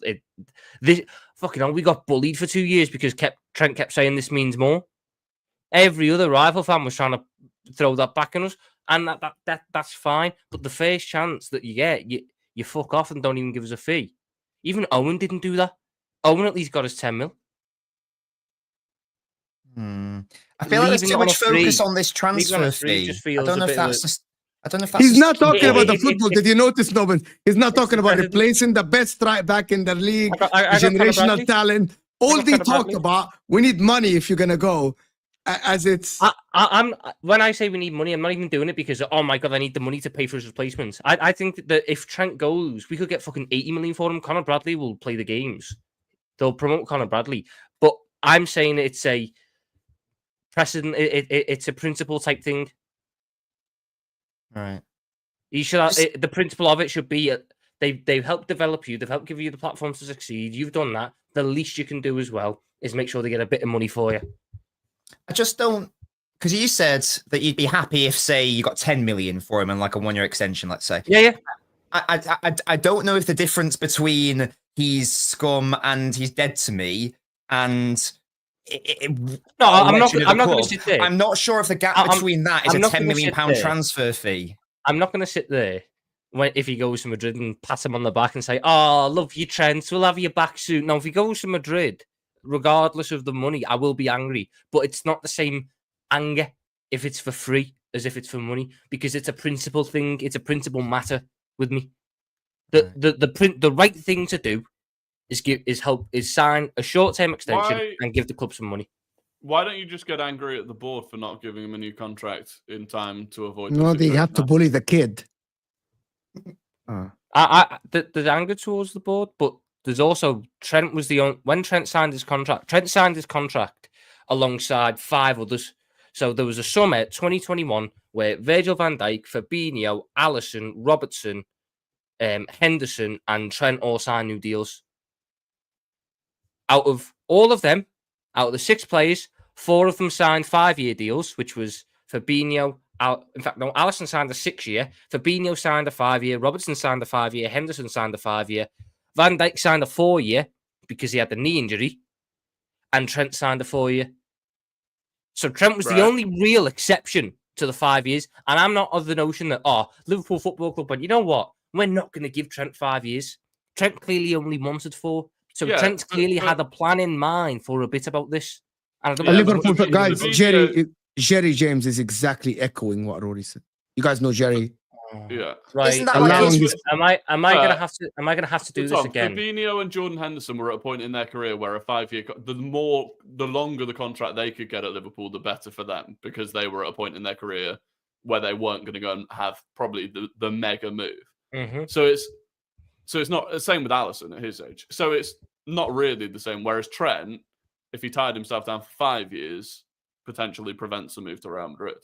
we got bullied for 2 years because Trent kept saying this means more. Every other rival fan was trying to throw that back on us. And that's fine, but the first chance that you get, you fuck off and don't even give us a fee. Even Owen didn't do that. Owen at least got us 10 mil. I feel like there's too much focus on this transfer fee. I don't know if that's He's not talking about the football. Did you notice, Noben? He's not talking about replacing the best right back in the league, generational talent. All they talk about, we need money if you're gonna go. As it's, when I say we need money, I'm not even doing it because oh my god, I need the money to pay for his replacements. I think that if Trent goes, we could get fucking 80 million for him. Conor Bradley will play the games. They'll promote Conor Bradley, but I'm saying it's a precedent. It's a principle type thing. Right. You should have, the principle of it should be they've helped develop you. They've helped give you the platform to succeed. You've done that. The least you can do as well is make sure they get a bit of money for you. I just don't, because you said that you'd be happy if, say, you got 10 million for him and like a 1-year extension, let's say. Yeah. I don't know if the difference between he's scum and he's dead to me and I'm not going to sit there. I'm not sure if the gap between that is a £10 million transfer fee. I'm not going to sit there if he goes to Madrid and pat him on the back and say, "Oh, love you, Trent. We'll have you back soon." No, if he goes to Madrid, regardless of the money, I will be angry. But it's not the same anger if it's for free as if it's for money, because it's a principle thing. It's a principle matter with me. The right thing to do is sign a short-term extension and give the club some money. Why don't you just get angry at the board for not giving him a new contract in time to avoid? No, they have to bully the kid. There's anger towards the board, but there's also Trent was the only when Trent signed his contract. Trent signed his contract alongside 5 others. So there was a summer 2021 where Virgil van Dijk, Fabinho, Alisson, Robertson, Henderson, and Trent all signed new deals. Out of all of them, out of the 6 players, 4 of them signed 5-year deals, which was Fabinho. Alisson signed a 6-year. Fabinho signed a 5-year. Robertson signed a 5-year. Henderson signed a 5-year. Van Dijk signed a 4-year because he had the knee injury. And Trent signed a 4-year. So Trent was the only real exception to the 5 years. And I'm not of the notion that, Liverpool Football Club, but you know what? We're not going to give Trent 5 years. Trent clearly only wanted 4. So Trent clearly had a plan in mind for a bit about this. And I don't Liverpool guys, Jerry James is exactly echoing what Rory said. You guys know Jerry. Yeah. Right. Isn't that am I gonna have to do this again? Fabinho and Jordan Henderson were at a point in their career where a 5-year, the longer the contract they could get at Liverpool, the better for them, because they were at a point in their career where they weren't going to go and have probably the mega move. Mm-hmm. So it's not the same with Alisson at his age. So it's not really the same. Whereas Trent, if he tied himself down for 5 years, potentially prevents a move to Real Madrid.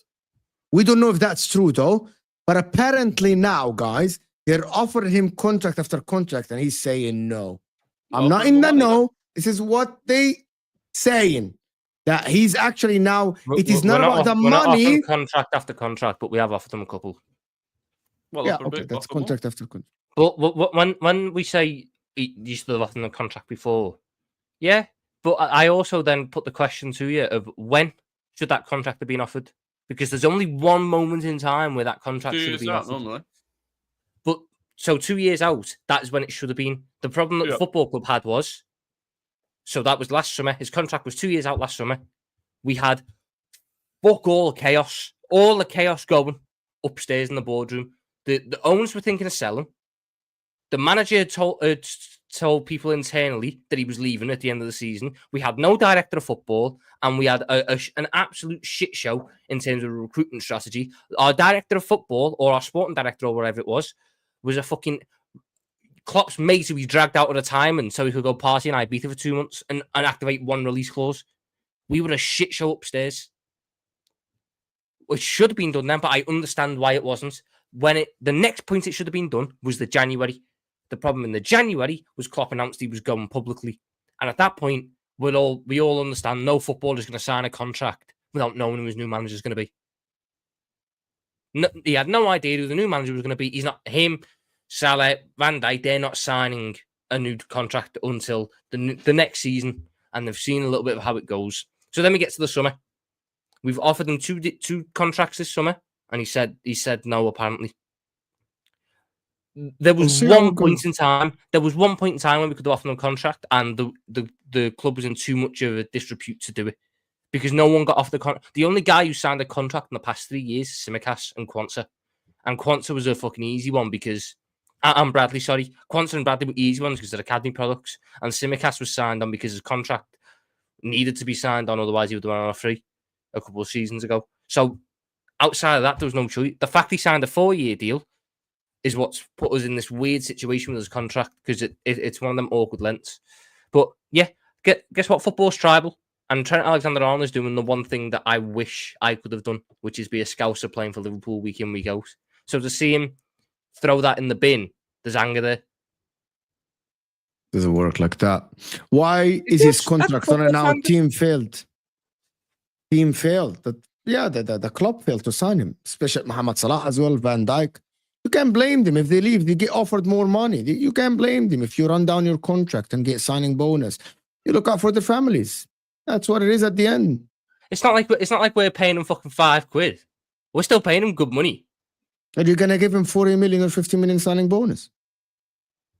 We don't know if that's true though. But apparently now, guys, they're offering him contract after contract, and he's saying no. I'm not in the know. This is what they saying. That he's actually now. It is not about the money. Contract after contract, but we have offered them a couple. Well, yeah, okay, that's contract after contract. But when we say you should have offered them a contract before, yeah. But I also then put the question to you of when should that contract have been offered? Because there's only one moment in time where that contract should have been offered. Normally. But so 2 years out, that is when it should have been. The problem that the football club had was, so that was last summer. His contract was 2 years out last summer. We had fuck all the chaos going upstairs in the boardroom. The owners were thinking of selling. The manager told people internally that he was leaving at the end of the season. We had no director of football, and we had an absolute shit show in terms of recruitment strategy. Our director of football, or our sporting director, or whatever it was a fucking Klopp's mate who he dragged out of retirement so he could go party in Ibiza for 2 months and activate one release clause. We were a shit show upstairs. It should have been done then, but I understand why it wasn't. The next point it should have been done was the January. The problem in the January was Klopp announced he was going publicly. And at that point, we all understand no footballer is going to sign a contract without knowing who his new manager is going to be. No, he had no idea who the new manager was going to be. He's not him, Salah, Van Dijk. They're not signing a new contract until the next season. And they've seen a little bit of how it goes. So then we get to the summer. We've offered him two contracts this summer. And he said no, apparently. There was one point in time when we could offer them a contract, and the club was in too much of a disrepute to do it because no one got off the contract. The only guy who signed a contract in the past 3 years is Tsimikas and Quansah. And Quansah was a fucking easy one because and Bradley, sorry. Quansah and Bradley were easy ones because they're academy products, and Tsimikas was signed on because his contract needed to be signed on, otherwise he would have went on a free a couple of seasons ago. So outside of that, there was no choice. The fact he signed a 4-year deal is what's put us in this weird situation with his contract because it's one of them awkward lengths. But yeah, guess what? Football's tribal. And Trent Alexander-Arnold is doing the one thing that I wish I could have done, which is be a scouser playing for Liverpool week in, week out. So to see him throw that in the bin, there's anger there. Doesn't work like that. Why is his contract on now? Team failed. The club failed to sign him, especially Mohamed Salah as well, Van Dijk. You can't blame them if they leave. They get offered more money. You can't blame them if you run down your contract and get signing bonus. You look out for the families. That's what it is at the end. It's not like we're paying them fucking £5. We're still paying them good money. Are you gonna give him 40 million or 50 million signing bonus?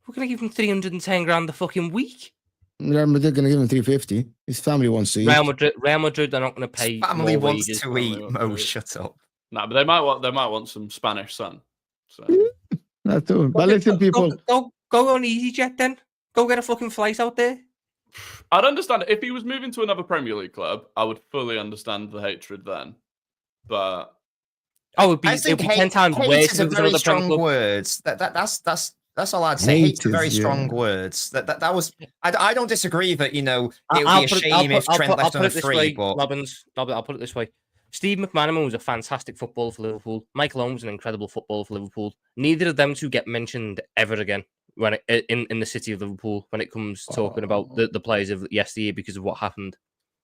We're gonna give him 310 grand a fucking week. Real Madrid gonna give him 350. His family wants to eat. Real Madrid are not gonna pay. His family more wants wages. to eat. Mo, shut up. No, but they might want some Spanish sun. So. That too. But listen, people. Go on EasyJet then. Go get a fucking flight out there. I'd understand it. If he was moving to another Premier League club, I would fully understand the hatred then. But it'd be 10 times worse than very strong words. That's all I'd say. Hate are very strong words. That was. I don't disagree that it would be a shame if Trent left on a free. Robbins, I'll put it this way. Steve McManaman was a fantastic footballer for Liverpool. Michael Owen was an incredible footballer for Liverpool. Neither of them two get mentioned ever again when in the city of Liverpool when it comes to talking about the players of yesteryear because of what happened.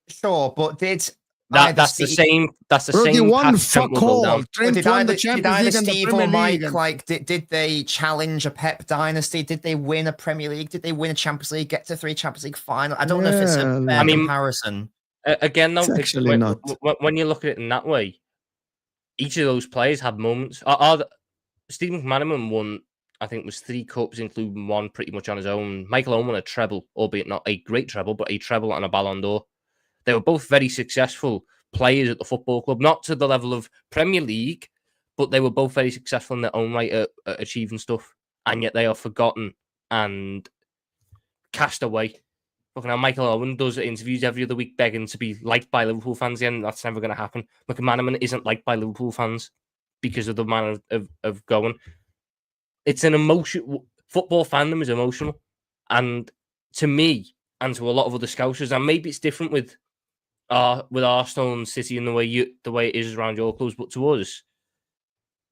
Sure, but that's the same. That's the same. One fuck all. Did either Steve or Mike did they challenge a Pep dynasty? Did they win a Premier League? Did they win a Champions League? Get to 3 Champions League final? I don't know if it's a fair comparison. Again, though, actually not. When you look at it in that way, each of those players had moments. Stephen McManaman won, I think, was 3 cups, including one pretty much on his own. Michael Owen won a treble, albeit not a great treble, but a treble and a Ballon d'Or. They were both very successful players at the football club, not to the level of Premier League, but they were both very successful in their own right at achieving stuff. And yet they are forgotten and cast away. Fucking hell, Michael Owen does interviews every other week begging to be liked by Liverpool fans, and that's never going to happen. McManaman isn't liked by Liverpool fans because of the manner of going. It's an emotion. Football fandom is emotional. And to me, and to a lot of other Scousers, and maybe it's different with Arsenal and City and the way it is around your clubs, but to us,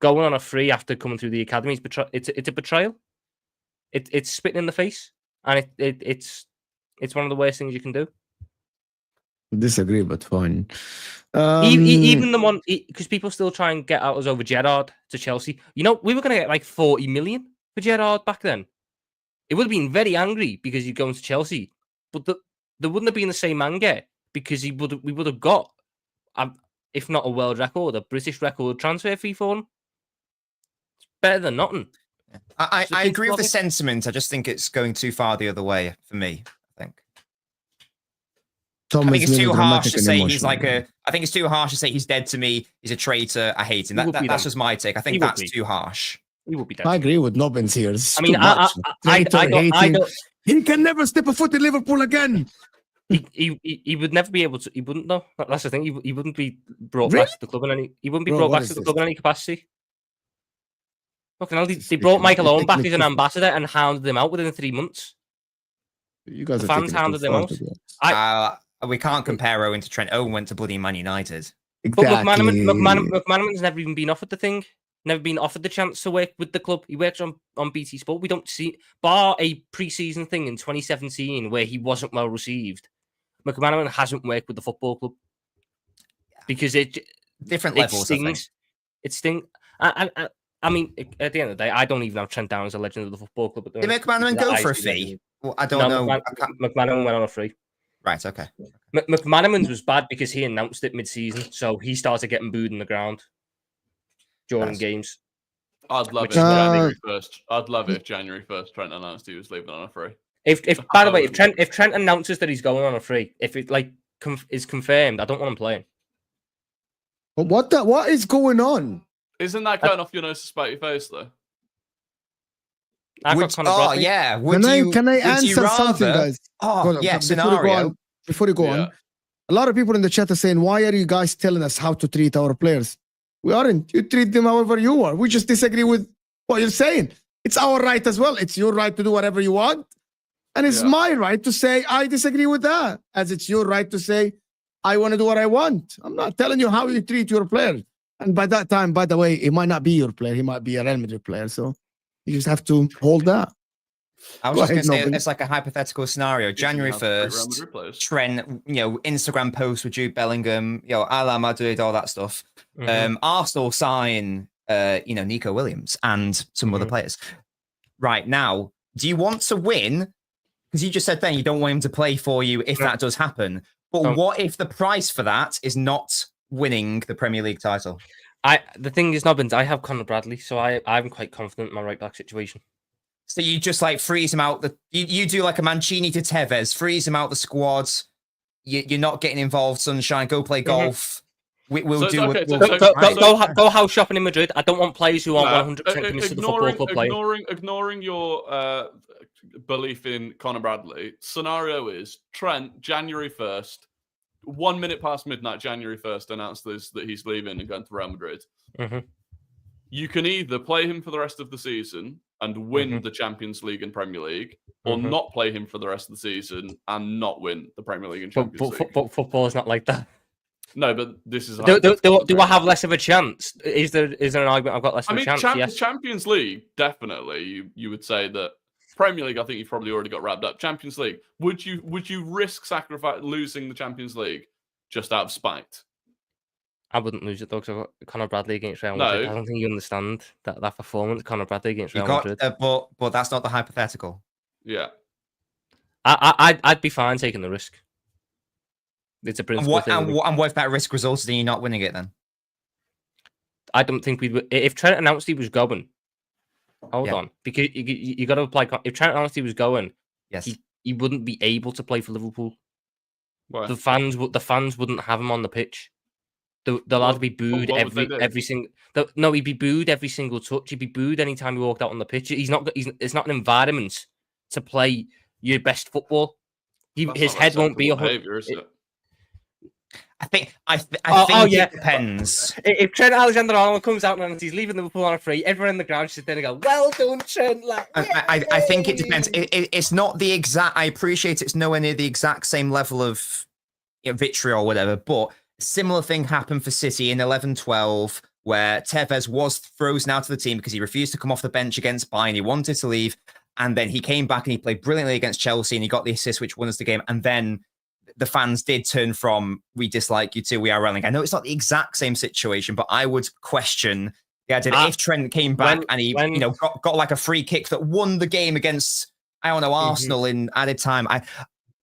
going on a free after coming through the academy, it's a betrayal. It's spitting in the face, and it's one of the worst things you can do. Disagree, but fine. Even the one, because people still try and get out us over Gerrard to Chelsea. You know, we were going to get like 40 million for Gerrard back then. It would have been very angry because he'd gone to Chelsea, but there wouldn't have been the same anger because we would have got, if not a world record, a British record transfer fee for him. It's better than nothing. I agree with the sentiment. I just think it's going too far the other way for me. I think it's too harsh to say he's like a. I think it's too harsh to say he's dead to me. He's a traitor. I hate him. That's just my take. I think that's too harsh. He would be dead. I agree with Nobbins here. I mean, I don't. He can never step a foot in Liverpool again. He would never be able to. He wouldn't though. That's the thing. He wouldn't be brought back to the club in any. He wouldn't be brought back to the club in any capacity. Fucking hell, they brought Michael Owen back as an ambassador and hounded him out within 3 months. You guys the fans hounded him out. We can't compare Owen to Trent. Owen went to bloody Man United. Exactly. But McManaman's never even been offered the thing. Never been offered the chance to work with the club. He works on BT Sport. We don't see, bar a pre-season thing in 2017 where he wasn't well received. McManaman hasn't worked with the football club because different levels. Stings. It stings. I mean, at the end of the day, I don't even have Trent down as a legend of the football club. Did McManaman go for a fee? Well, I don't know. McManaman went on a free. Right, okay. McManaman's was bad because he announced it mid-season, so he started getting booed in the ground during games. I'd love it January 1st. I'd love it if January 1st Trent announced he was leaving on a free. By the way, if Trent announces that he's going on a free, if it is confirmed, I don't want him playing. But what is going on? Isn't that going off your nose to spite your face though? Yeah. Can I answer something, guys? Scenario. Before you go on, a lot of people in the chat are saying, "Why are you guys telling us how to treat our players?" We aren't. You treat them however you are. We just disagree with what you're saying. It's our right as well. It's your right to do whatever you want, and it's my right to say I disagree with that. As it's your right to say I want to do what I want. I'm not telling you how you treat your players. And by that time, by the way, it might not be your player. He might be a Real Madrid player. So you just have to hold that. I was just going to say, it's like a hypothetical scenario. January 1st, Trent, Instagram post with Jude Bellingham, Ala Madrid, all that stuff. Arsenal sign, Nico Williams and some other players. Right now, do you want to win? Because you just said then you don't want him to play for you if that does happen. But what if the price for that is not winning the Premier League title? The thing is, Nobbins, I have Conor Bradley, so I'm quite confident in my right back situation. So you just freeze him out. You do like a Mancini to Tevez, freeze him out the squad. You're not getting involved, Sunshine. Go play golf. We'll do. Okay, go house shopping in Madrid. I don't want players who aren't 100% committed to the football club playing. Ignoring your belief in Conor Bradley, scenario is Trent, January 1st, 1 minute past midnight, January 1st, announced that he's leaving and going to Real Madrid. You can either play him for the rest of the season and win the Champions League and Premier League, or not play him for the rest of the season and not win the Premier League and Champions League. But football is not like that. No, but this is... Do I have less of a chance? Is there an argument I've got less of a chance? Yes. Champions League, definitely. You would say that. Premier League, I think you've probably already got wrapped up. Champions League, would you risk losing the Champions League just out of spite? I wouldn't lose it though, because I've got Conor Bradley against Real Madrid. I don't think you understand that performance, Conor Bradley against Real Madrid. But that's not the hypothetical. Yeah, I'd be fine taking the risk. It's a principle. And what if that risk resulted in you not winning it then? I don't think we'd. If Trent announced he was going, hold Yeah. on, because you got to apply. If Trent announced he was going, Yes. he wouldn't be able to play for Liverpool. Why? The fans wouldn't have him on the pitch. The lad would be booed what would they do? every single. No, he'd be booed every single touch. He'd be booed anytime he walked out on the pitch. It's not an environment to play your best football. His head won't be behavior, is it? I think yeah. it depends. If Trent Alexander-Arnold comes out and he's leaving Liverpool on a free, everyone in the ground should then go, "Well done, Trent!" Like, I think it depends. It's not the exact. I appreciate it's nowhere near the exact same level of victory or whatever, but a similar thing happened for City in 11-12, where Tevez was frozen out of the team because he refused to come off the bench against Bayern. He wanted to leave, and then he came back and he played brilliantly against Chelsea, and he got the assist which won us the game, and then the fans did turn from "we dislike you" to "we are rallying." I know it's not the exact same situation, but I would question the idea that if Trent came back and he got like a free kick that won the game against, I don't know, Arsenal in added time.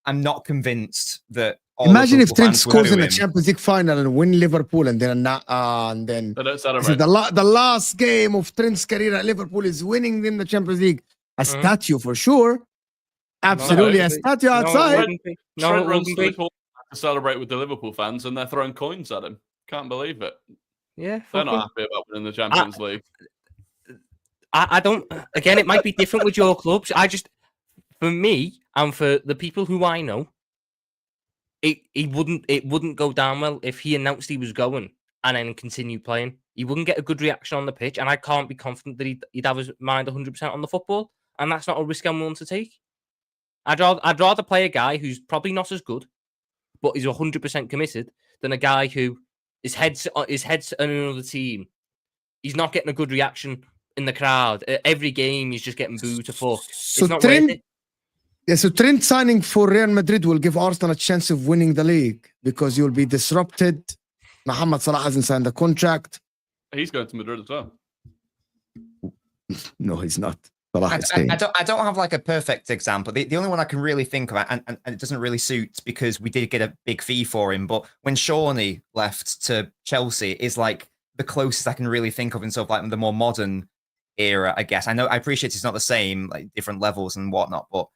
I'm not convinced that. Imagine if Trent scores in the Champions League final and win Liverpool, and then the last game of Trent's career at Liverpool is winning in the Champions League. A statue for sure. Absolutely, a statue outside. Trent runs to the corner to celebrate with the Liverpool fans, and they're throwing coins at him. Can't believe it. Yeah, they're not happy about winning the Champions League. I don't. Again, it might be different with your clubs. For me and for the people who I know, it wouldn't go down well if he announced he was going and then continued playing. He wouldn't get a good reaction on the pitch, and I can't be confident that he'd have his mind 100% on the football, and that's not a risk I'm willing to take. I'd rather play a guy who's probably not as good, but is 100% committed, than a guy who his head's on another team. He's not getting a good reaction in the crowd. Every game he's just getting booed to fuck. So it's not worth it. Yeah, so Trent signing for Real Madrid will give Arsenal a chance of winning the league because you'll be disrupted. Mohamed Salah hasn't signed the contract. He's going to Madrid as well. No, he's not. I don't have like a perfect example. The only one I can really think of, and it doesn't really suit because we did get a big fee for him, but when Shawnee left to Chelsea is like the closest I can really think of in sort of like the more modern era, I guess. I appreciate it's not the same, like different levels and whatnot, but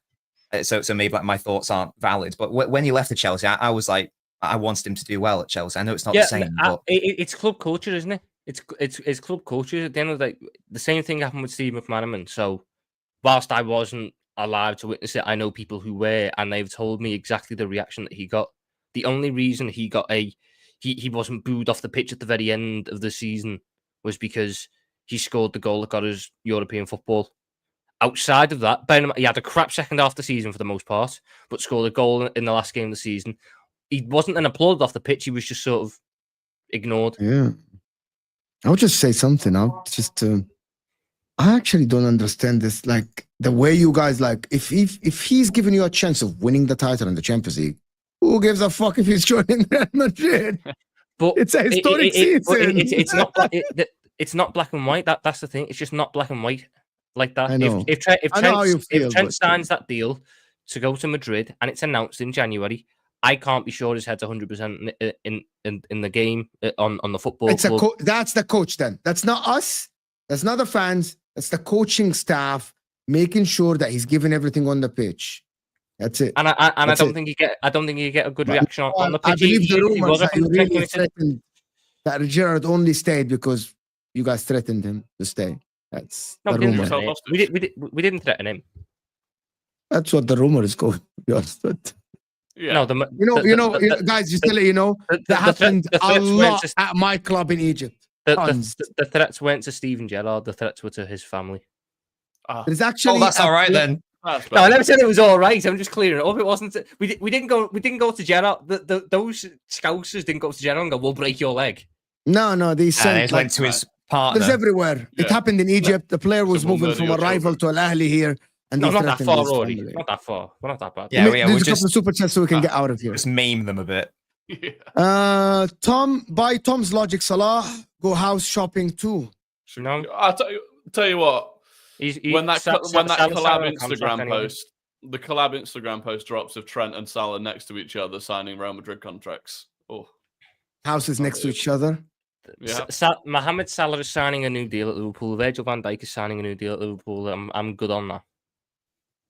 so maybe like my thoughts aren't valid. But when he left to Chelsea, I was like, I wanted him to do well at Chelsea. I know it's not the same, but it's club culture, isn't it? It's club culture. At the end of the day, the same thing happened with Steve McManaman. So whilst I wasn't alive to witness it, I know people who were, and they've told me exactly the reaction that he got. The only reason he got he wasn't booed off the pitch at the very end of the season was because he scored the goal that got us European football. Outside of that, he had a crap second half of the season for the most part, but scored a goal in the last game of the season. He wasn't then applauded off the pitch. He was just sort of ignored. Yeah. I'll just say something. I actually don't understand this. Like the way you guys like, if he's giving you a chance of winning the title in the Champions League, who gives a fuck if he's joining Real Madrid? But it's a historic season. It's not black and white. That's the thing. It's just not black and white like that. I know. If Trent signs that deal to go to Madrid and it's announced in January, I can't be sure his head's 100% in the game on the football. That's the coach then. That's not us. That's not the fans. That's the coaching staff making sure that he's giving everything on the pitch. That's it. And I don't think you get a good reaction on the pitch. I believe the rumors that you really threatened that Gerrard only stayed because you guys threatened him to stay. That's the rumor. We didn't threaten him. That's what the rumor is going. You understood? Yeah. No, guys, just to let you know, that happened a lot at my club in Egypt. The threats weren't to Steven Gerrard. The threats were to his family. There's actually. That's all right then. No, I never said it was all right. I'm just clearing it up. It wasn't. We didn't go to Gerrard. Those scousers didn't go to Gerrard and go, "We'll break your leg." No, they went to his partner. There's everywhere. Yeah. It happened in Egypt. The player was moving from a rival to Al Ahly here. And no, not that far, Rory. Not that far. We're not that bad. Yeah, we'll just a couple of super chats so we can get out of here. Just meme them a bit. Yeah. By Tom's logic, Salah go house shopping too. No. I'll tell you what. When that collab Instagram post drops of Trent and Salah next to each other signing Real Madrid contracts. Oh, houses next to each other. Yeah. Mohamed Salah is signing a new deal at Liverpool. Virgil van Dijk is signing a new deal at Liverpool. I'm good on that.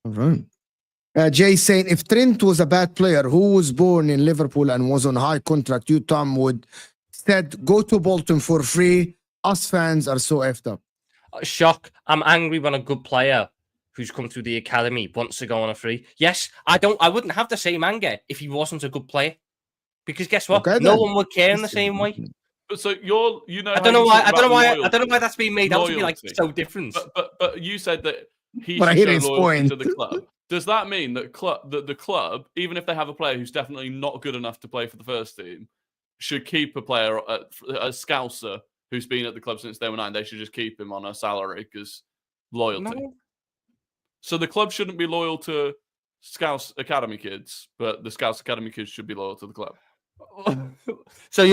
All right. Jay saying, if Trent was a bad player who was born in Liverpool and was on high contract, you, Tom, would said, go to Bolton for free. Us fans are so effed up. Shock. I'm angry when a good player who's come through the academy wants to go on a free. Yes, I wouldn't have the same anger if he wasn't a good player. Because guess what? Okay, no then. one would care in the same way. But so I don't know why that's being made out to be like so different. But you said that he But I should hear his show loyalty point. to the club. Does that mean that the club, even if they have a player who's definitely not good enough to play for the first team, should keep a player, a Scouser who's been at the club since they were 9? They should just keep him on a salary because loyalty. No. So the club shouldn't be loyal to Scouts Academy kids, but the Scouts Academy kids should be loyal to the club. So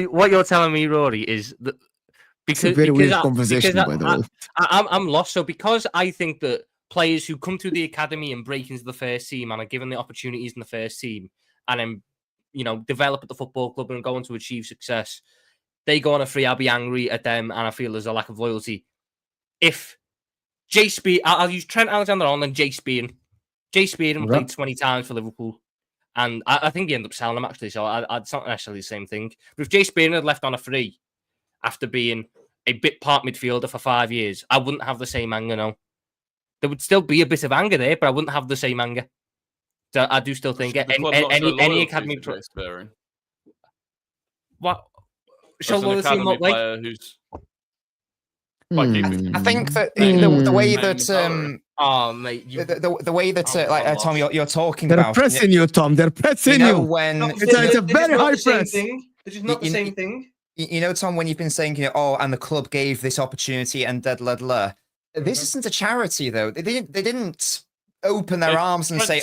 what you're telling me, Rory, is that It's a very weird conversation, by the way. I'm lost. So because I think that players who come through the academy and break into the first team and are given the opportunities in the first team and then develop at the football club and go on to achieve success, they go on a free, I'll be angry at them and I feel there's a lack of loyalty. If I'll use Trent Alexander-Arnold and Jay Spearing. Jay Spearing played 20 times for Liverpool. And I think he ended up selling them, actually. So it's not necessarily the same thing. But if Jay Spearing had left on a free after being a bit part midfielder for 5 years, I wouldn't have the same anger now. There would still be a bit of anger there, but I wouldn't have the same anger. So I do still think any academy... What? Show loyalty in what way? I think that the way that mate, the way that like Tom, you're talking They're about. pressing you, Tom. They're pressing you. When it's a very high press. This is not the same thing. Tom, when you've been saying, and the club gave this opportunity and this isn't a charity though. They didn't open their arms and say,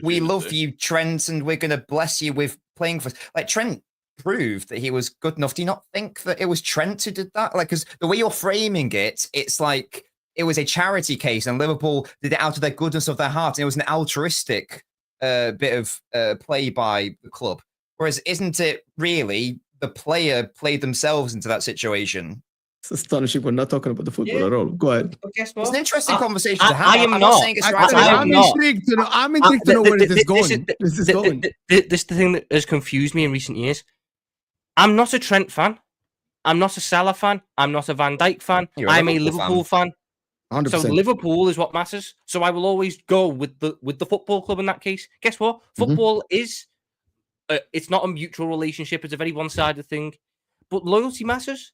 we love you, Trent, and we're going to bless you with playing for us. Like Trent proved that he was good enough. Do you not think that it was Trent who did that? Like, because the way you're framing it, it's like it was a charity case and Liverpool did it out of their goodness of their heart. And it was an altruistic bit of play by the club. Whereas isn't it really the player played themselves into that situation? It's astonishing. We're not talking about the football at all. Go ahead. But guess what? It's an interesting conversation to have. I'm not saying it's I'm intrigued to know. I'm intrigued to know where this is going. This is going. This is the thing that has confused me in recent years. I'm not a Trent fan. I'm not a Salah fan. I'm not a Van Dijk fan. I'm a Liverpool fan. 100%. So Liverpool is what matters. So I will always go with the football club in that case. Guess what? Football is it's not a mutual relationship. It's a very one-sided thing. But loyalty matters.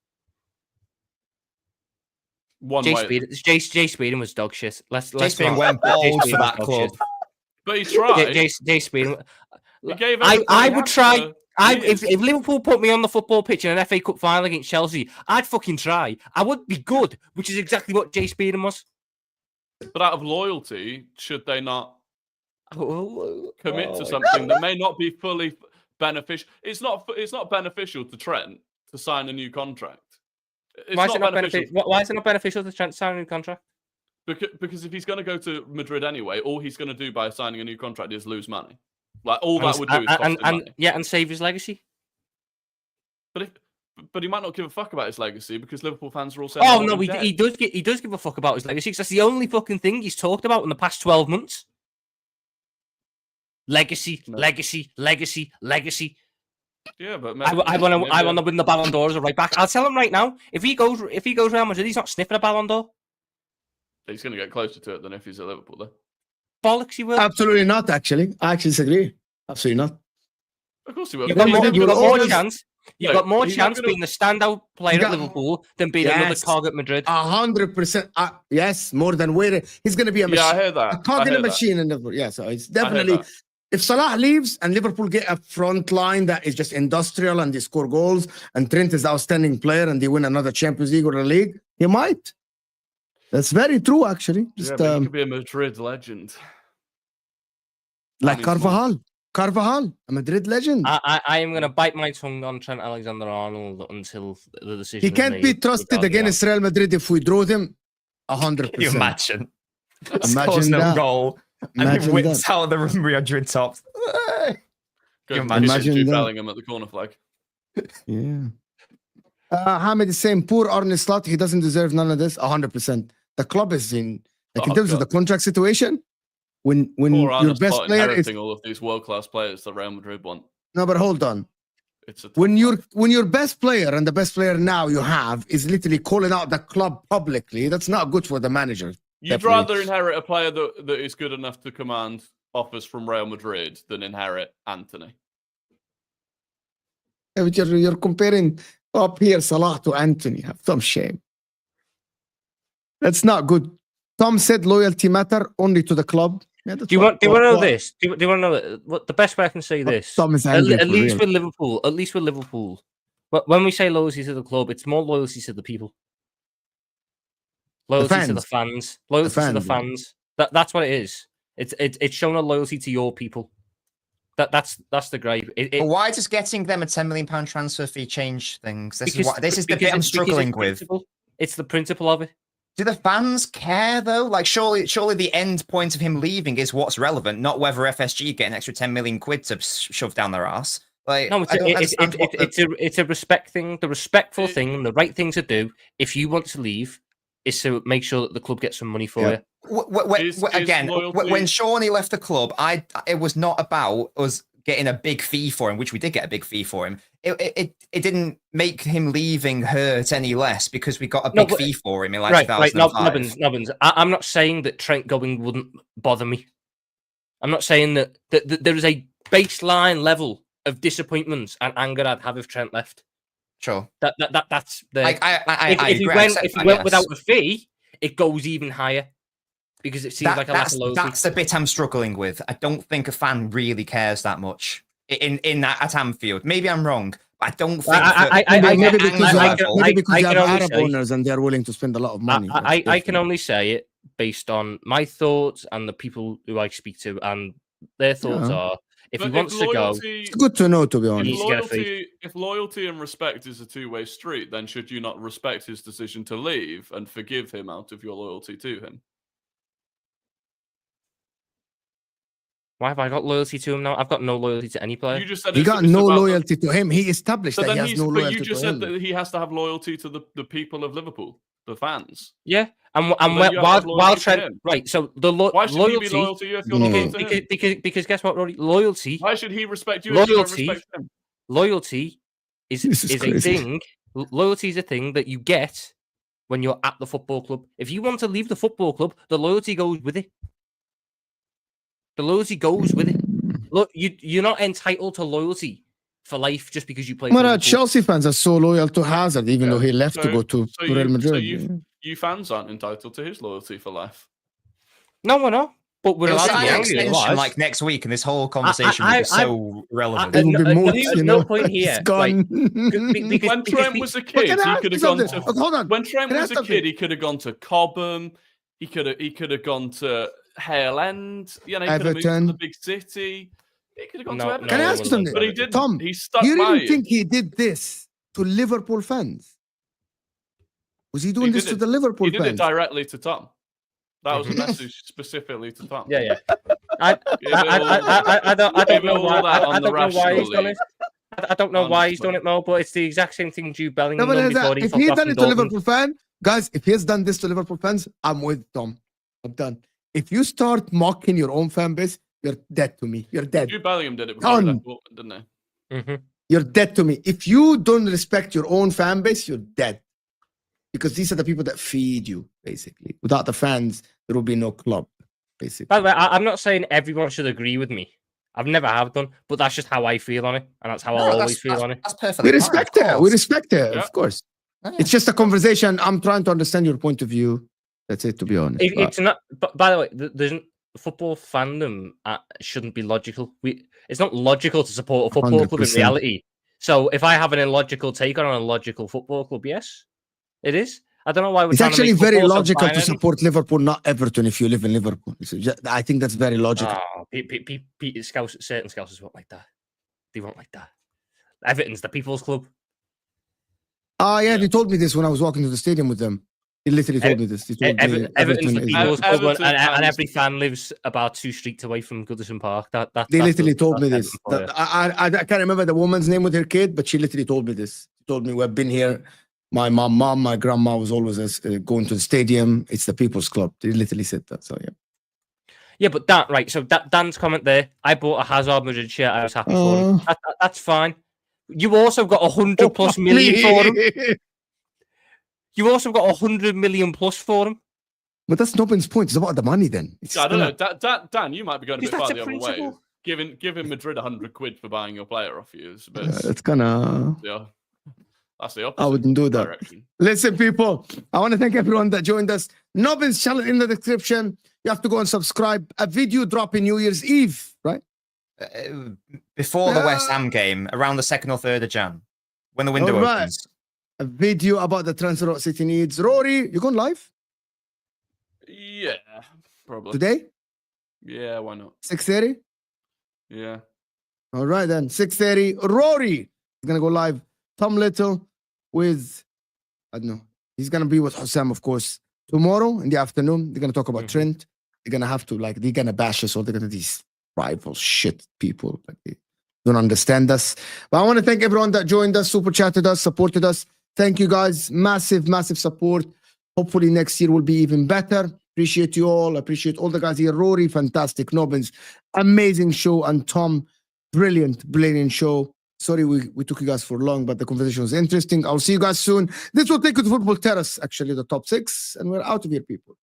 Jay Spearing was dog shit. Let's Spearing went balls for that club. But he tried. Jay Spearing. I would try. If Liverpool put me on the football pitch in an FA Cup final against Chelsea, I'd fucking try. I would be good, which is exactly what Jay Spearing was. But out of loyalty, should they not commit to something that may not be fully beneficial? It's not beneficial to Trent to sign a new contract. Why is it not beneficial to Trent to sign a new contract? Because if he's going to go to Madrid anyway, all he's going to do by signing a new contract is lose money. Like all that would do is cost him money. Yeah, and save his legacy. But he might not give a fuck about his legacy because Liverpool fans are all saying, "Oh no, he does give a fuck about his legacy because that's the only fucking thing he's talked about in the past 12 months." Legacy. Yeah, but I want to win the Ballon d'Or as a right back. I'll tell him right now. If he goes Real Madrid, he's not sniffing a Ballon d'Or. He's going to get closer to it than if he's at Liverpool, though. Bollocks, he will. Absolutely not. Actually, I actually disagree. Absolutely not. Of course he will. You've got more chance. You've got more chance being the standout player at Liverpool than being another cog at Madrid. 100%. Yes, more than where he's going to be a machine. Yeah, I heard that. A cog in a machine in Liverpool. Yeah, so it's definitely. If Salah leaves and Liverpool get a front line that is just industrial and they score goals and Trent is an outstanding player and they win another Champions League or a league, he might. That's very true, actually. Just, but he could be a Madrid legend. Like Carvajal, a Madrid legend. I am going to bite my tongue on Trent Alexander-Arnold until the decision. He can't be trusted against Real Madrid if we draw them. 100%. Can you imagine? Imagine that. Goal. And he whips out the Real Madrid tops. Imagine Jude Bellingham at the corner flag. Yeah. Hamid is saying, poor Arne Slot, he doesn't deserve none of this. 100%. The club is in terms of the contract situation. When your best player is all of these world-class players that Real Madrid want. No, but hold on. When your best player and the best player now you have is literally calling out the club publicly, that's not good for the manager. You'd rather inherit a player that is good enough to command offers from Real Madrid than inherit Anthony. Yeah, but you're comparing up here Salah to Anthony. Have some shame. That's not good. Tom said loyalty matter only to the club. Yeah, do you want to know this? Do you want to know what the best way I can say this? Tom is at least with Liverpool. But when we say loyalty to the club, it's more loyalty to the people. Loyalty to the fans. Loyalty to the fans. That's what it is. It's showing a loyalty to your people. That's the gripe. But why does getting them a £10 million transfer fee change things? This is the bit I'm struggling with. It's the principle of it. Do the fans care though? Like, surely the end point of him leaving is what's relevant, not whether FSG get an extra 10 million quid to shove down their ass. Like, no, it's a respect thing. The respectful thing, the right thing to do if you want to leave is to make sure that the club gets some money for you. When Shawnee left the club, it was not about us getting a big fee for him, which we did get a big fee for him. It didn't make him leaving hurt any less because we got a big fee for him in like 2005. Nubbins. I'm not saying that Trent going wouldn't bother me. I'm not saying that there is a baseline level of disappointment and anger I'd have if Trent left. Sure. That's the. If he went without a fee, it goes even higher. Because it seems like a lack of loyalty. That's the bit I'm struggling with. I don't think a fan really cares that much in that at Anfield. Maybe I'm wrong, but I don't think maybe because you have Arab owners and they're willing to spend a lot of money. I can only say it based on my thoughts and the people who I speak to, and their thoughts are if he wants to go. It's good to know, to be honest. If loyalty and respect is a two-way street, then should you not respect his decision to leave and forgive him out of your loyalty to him? Why have I got loyalty to him now? I've got no loyalty to any player. You just said you got no loyalty to him. He established that he has no loyalty to him. But you just said that he has to have loyalty to the people of Liverpool, the fans. Yeah, and while Trent, right? So the why should loyalty, he be loyal to you if you're not loyal to him? Because guess what, Rory? Loyalty. Why should he respect you if you don't respect him? Loyalty is a thing. Loyalty is a thing that you get when you're at the football club. If you want to leave the football club, the loyalty goes with it. The loyalty goes with it. Look, you're not entitled to loyalty for life just because you play. Well, Chelsea fans are so loyal to Hazard, even though he left to go to Real Madrid. So you fans aren't entitled to his loyalty for life. No, we're not. But we're allowed to extension like next week, and this whole conversation will be so relevant. It will be more, no point here. It's gone. When Trent was a kid, he could have gone to. Hold on. When Trent was a kid, he could have gone to Cobham. He could have gone to Hale End, he could have moved to the big city. He could have gone to Everton. Can I ask you something? But he didn't. Tom, he stuck you by really think he did this to Liverpool fans? Was he doing this to the Liverpool fans? He did it directly to Tom. That was a message specifically to Tom. Yeah. I don't know why he's done it. I don't know why he's done it, Mo, but it's the exact same thing Jude Bellingham done before he if he's done it to Liverpool fans, guys, if he's done this to Liverpool fans, I'm with Tom. I'm done. If you start mocking your own fan base, you're dead to me. You're dead. Jude Bellingham did it before, didn't he? Mm-hmm. You're dead to me. If you don't respect your own fan base, you're dead. Because these are the people that feed you, basically. Without the fans, there will be no club, basically. By the way, I'm not saying everyone should agree with me. I've never have done, but that's just how I feel on it, and that's how I always feel on it. That's perfectly We respect it. We respect it, Yeah. of course. Yeah. It's just a conversation. I'm trying to understand your point of view. That's it, to be honest. It's not. But by the way, there's football fandom shouldn't be logical. It's not logical to support a football club in 100%. reality. So if I have an illogical take on an illogical football club, yes, it is. I don't know why we're. It's trying actually to make very football so logical to binary. support Liverpool, not Everton, if you live in Liverpool. I think that's very logical. Oh, certain Scousers won't like that. They won't like that. Everton's the people's club. Yeah, they told me this when I was walking to the stadium with them. He literally told me this. He told me Everton's the is- people's club, Everton and fans- every fan lives about 2 streets away from Goodison Park. They literally told me this. I can't remember the woman's name with her kid, but she literally told me this. He told me we've been here. My my grandma was always going to the stadium. It's the people's club. They literally said that. So yeah. Yeah, but Dan, right? So Dan's comment there. I bought a Hazard Madrid shirt. I was happy for him. That's fine. You also got 100+ million for him. You also got 100 million plus for him. But that's Nobbin's point. It's about the money then. I don't know. Dan, you might be going a bit far the other way. Giving Madrid 100 quid for buying your player off you is a bit. It's gonna. Yeah, that's the opposite. I wouldn't do that. Direction. Listen, people. I want to thank everyone that joined us. Nobbin's channel in the description. You have to go and subscribe. A video drop in New Year's Eve, right? Before the West Ham game, around the 2nd or 3rd of Jan, when the window opens. A video about the transfer what City needs. Rory, you going live? Yeah, probably. Today? Yeah, why not? 6:30? Yeah. All right then. 6:30. Rory is gonna go live. Tom Little with I don't know. He's gonna be with Hussam, of course, tomorrow in the afternoon. They're gonna talk about Trent. They're gonna have to they're gonna bash us all. They're gonna these rival shit people. Like they don't understand us. But I want to thank everyone that joined us, super chatted us, supported us. Thank you guys. Massive, massive support. Hopefully next year will be even better. Appreciate you all. Appreciate all the guys here. Rory, fantastic. Nobbins, amazing show. And Tom, brilliant, brilliant show. Sorry we took you guys for long, but the conversation was interesting. I'll see you guys soon. This will take you to Football Terrace, actually, the top 6. And we're out of here, people.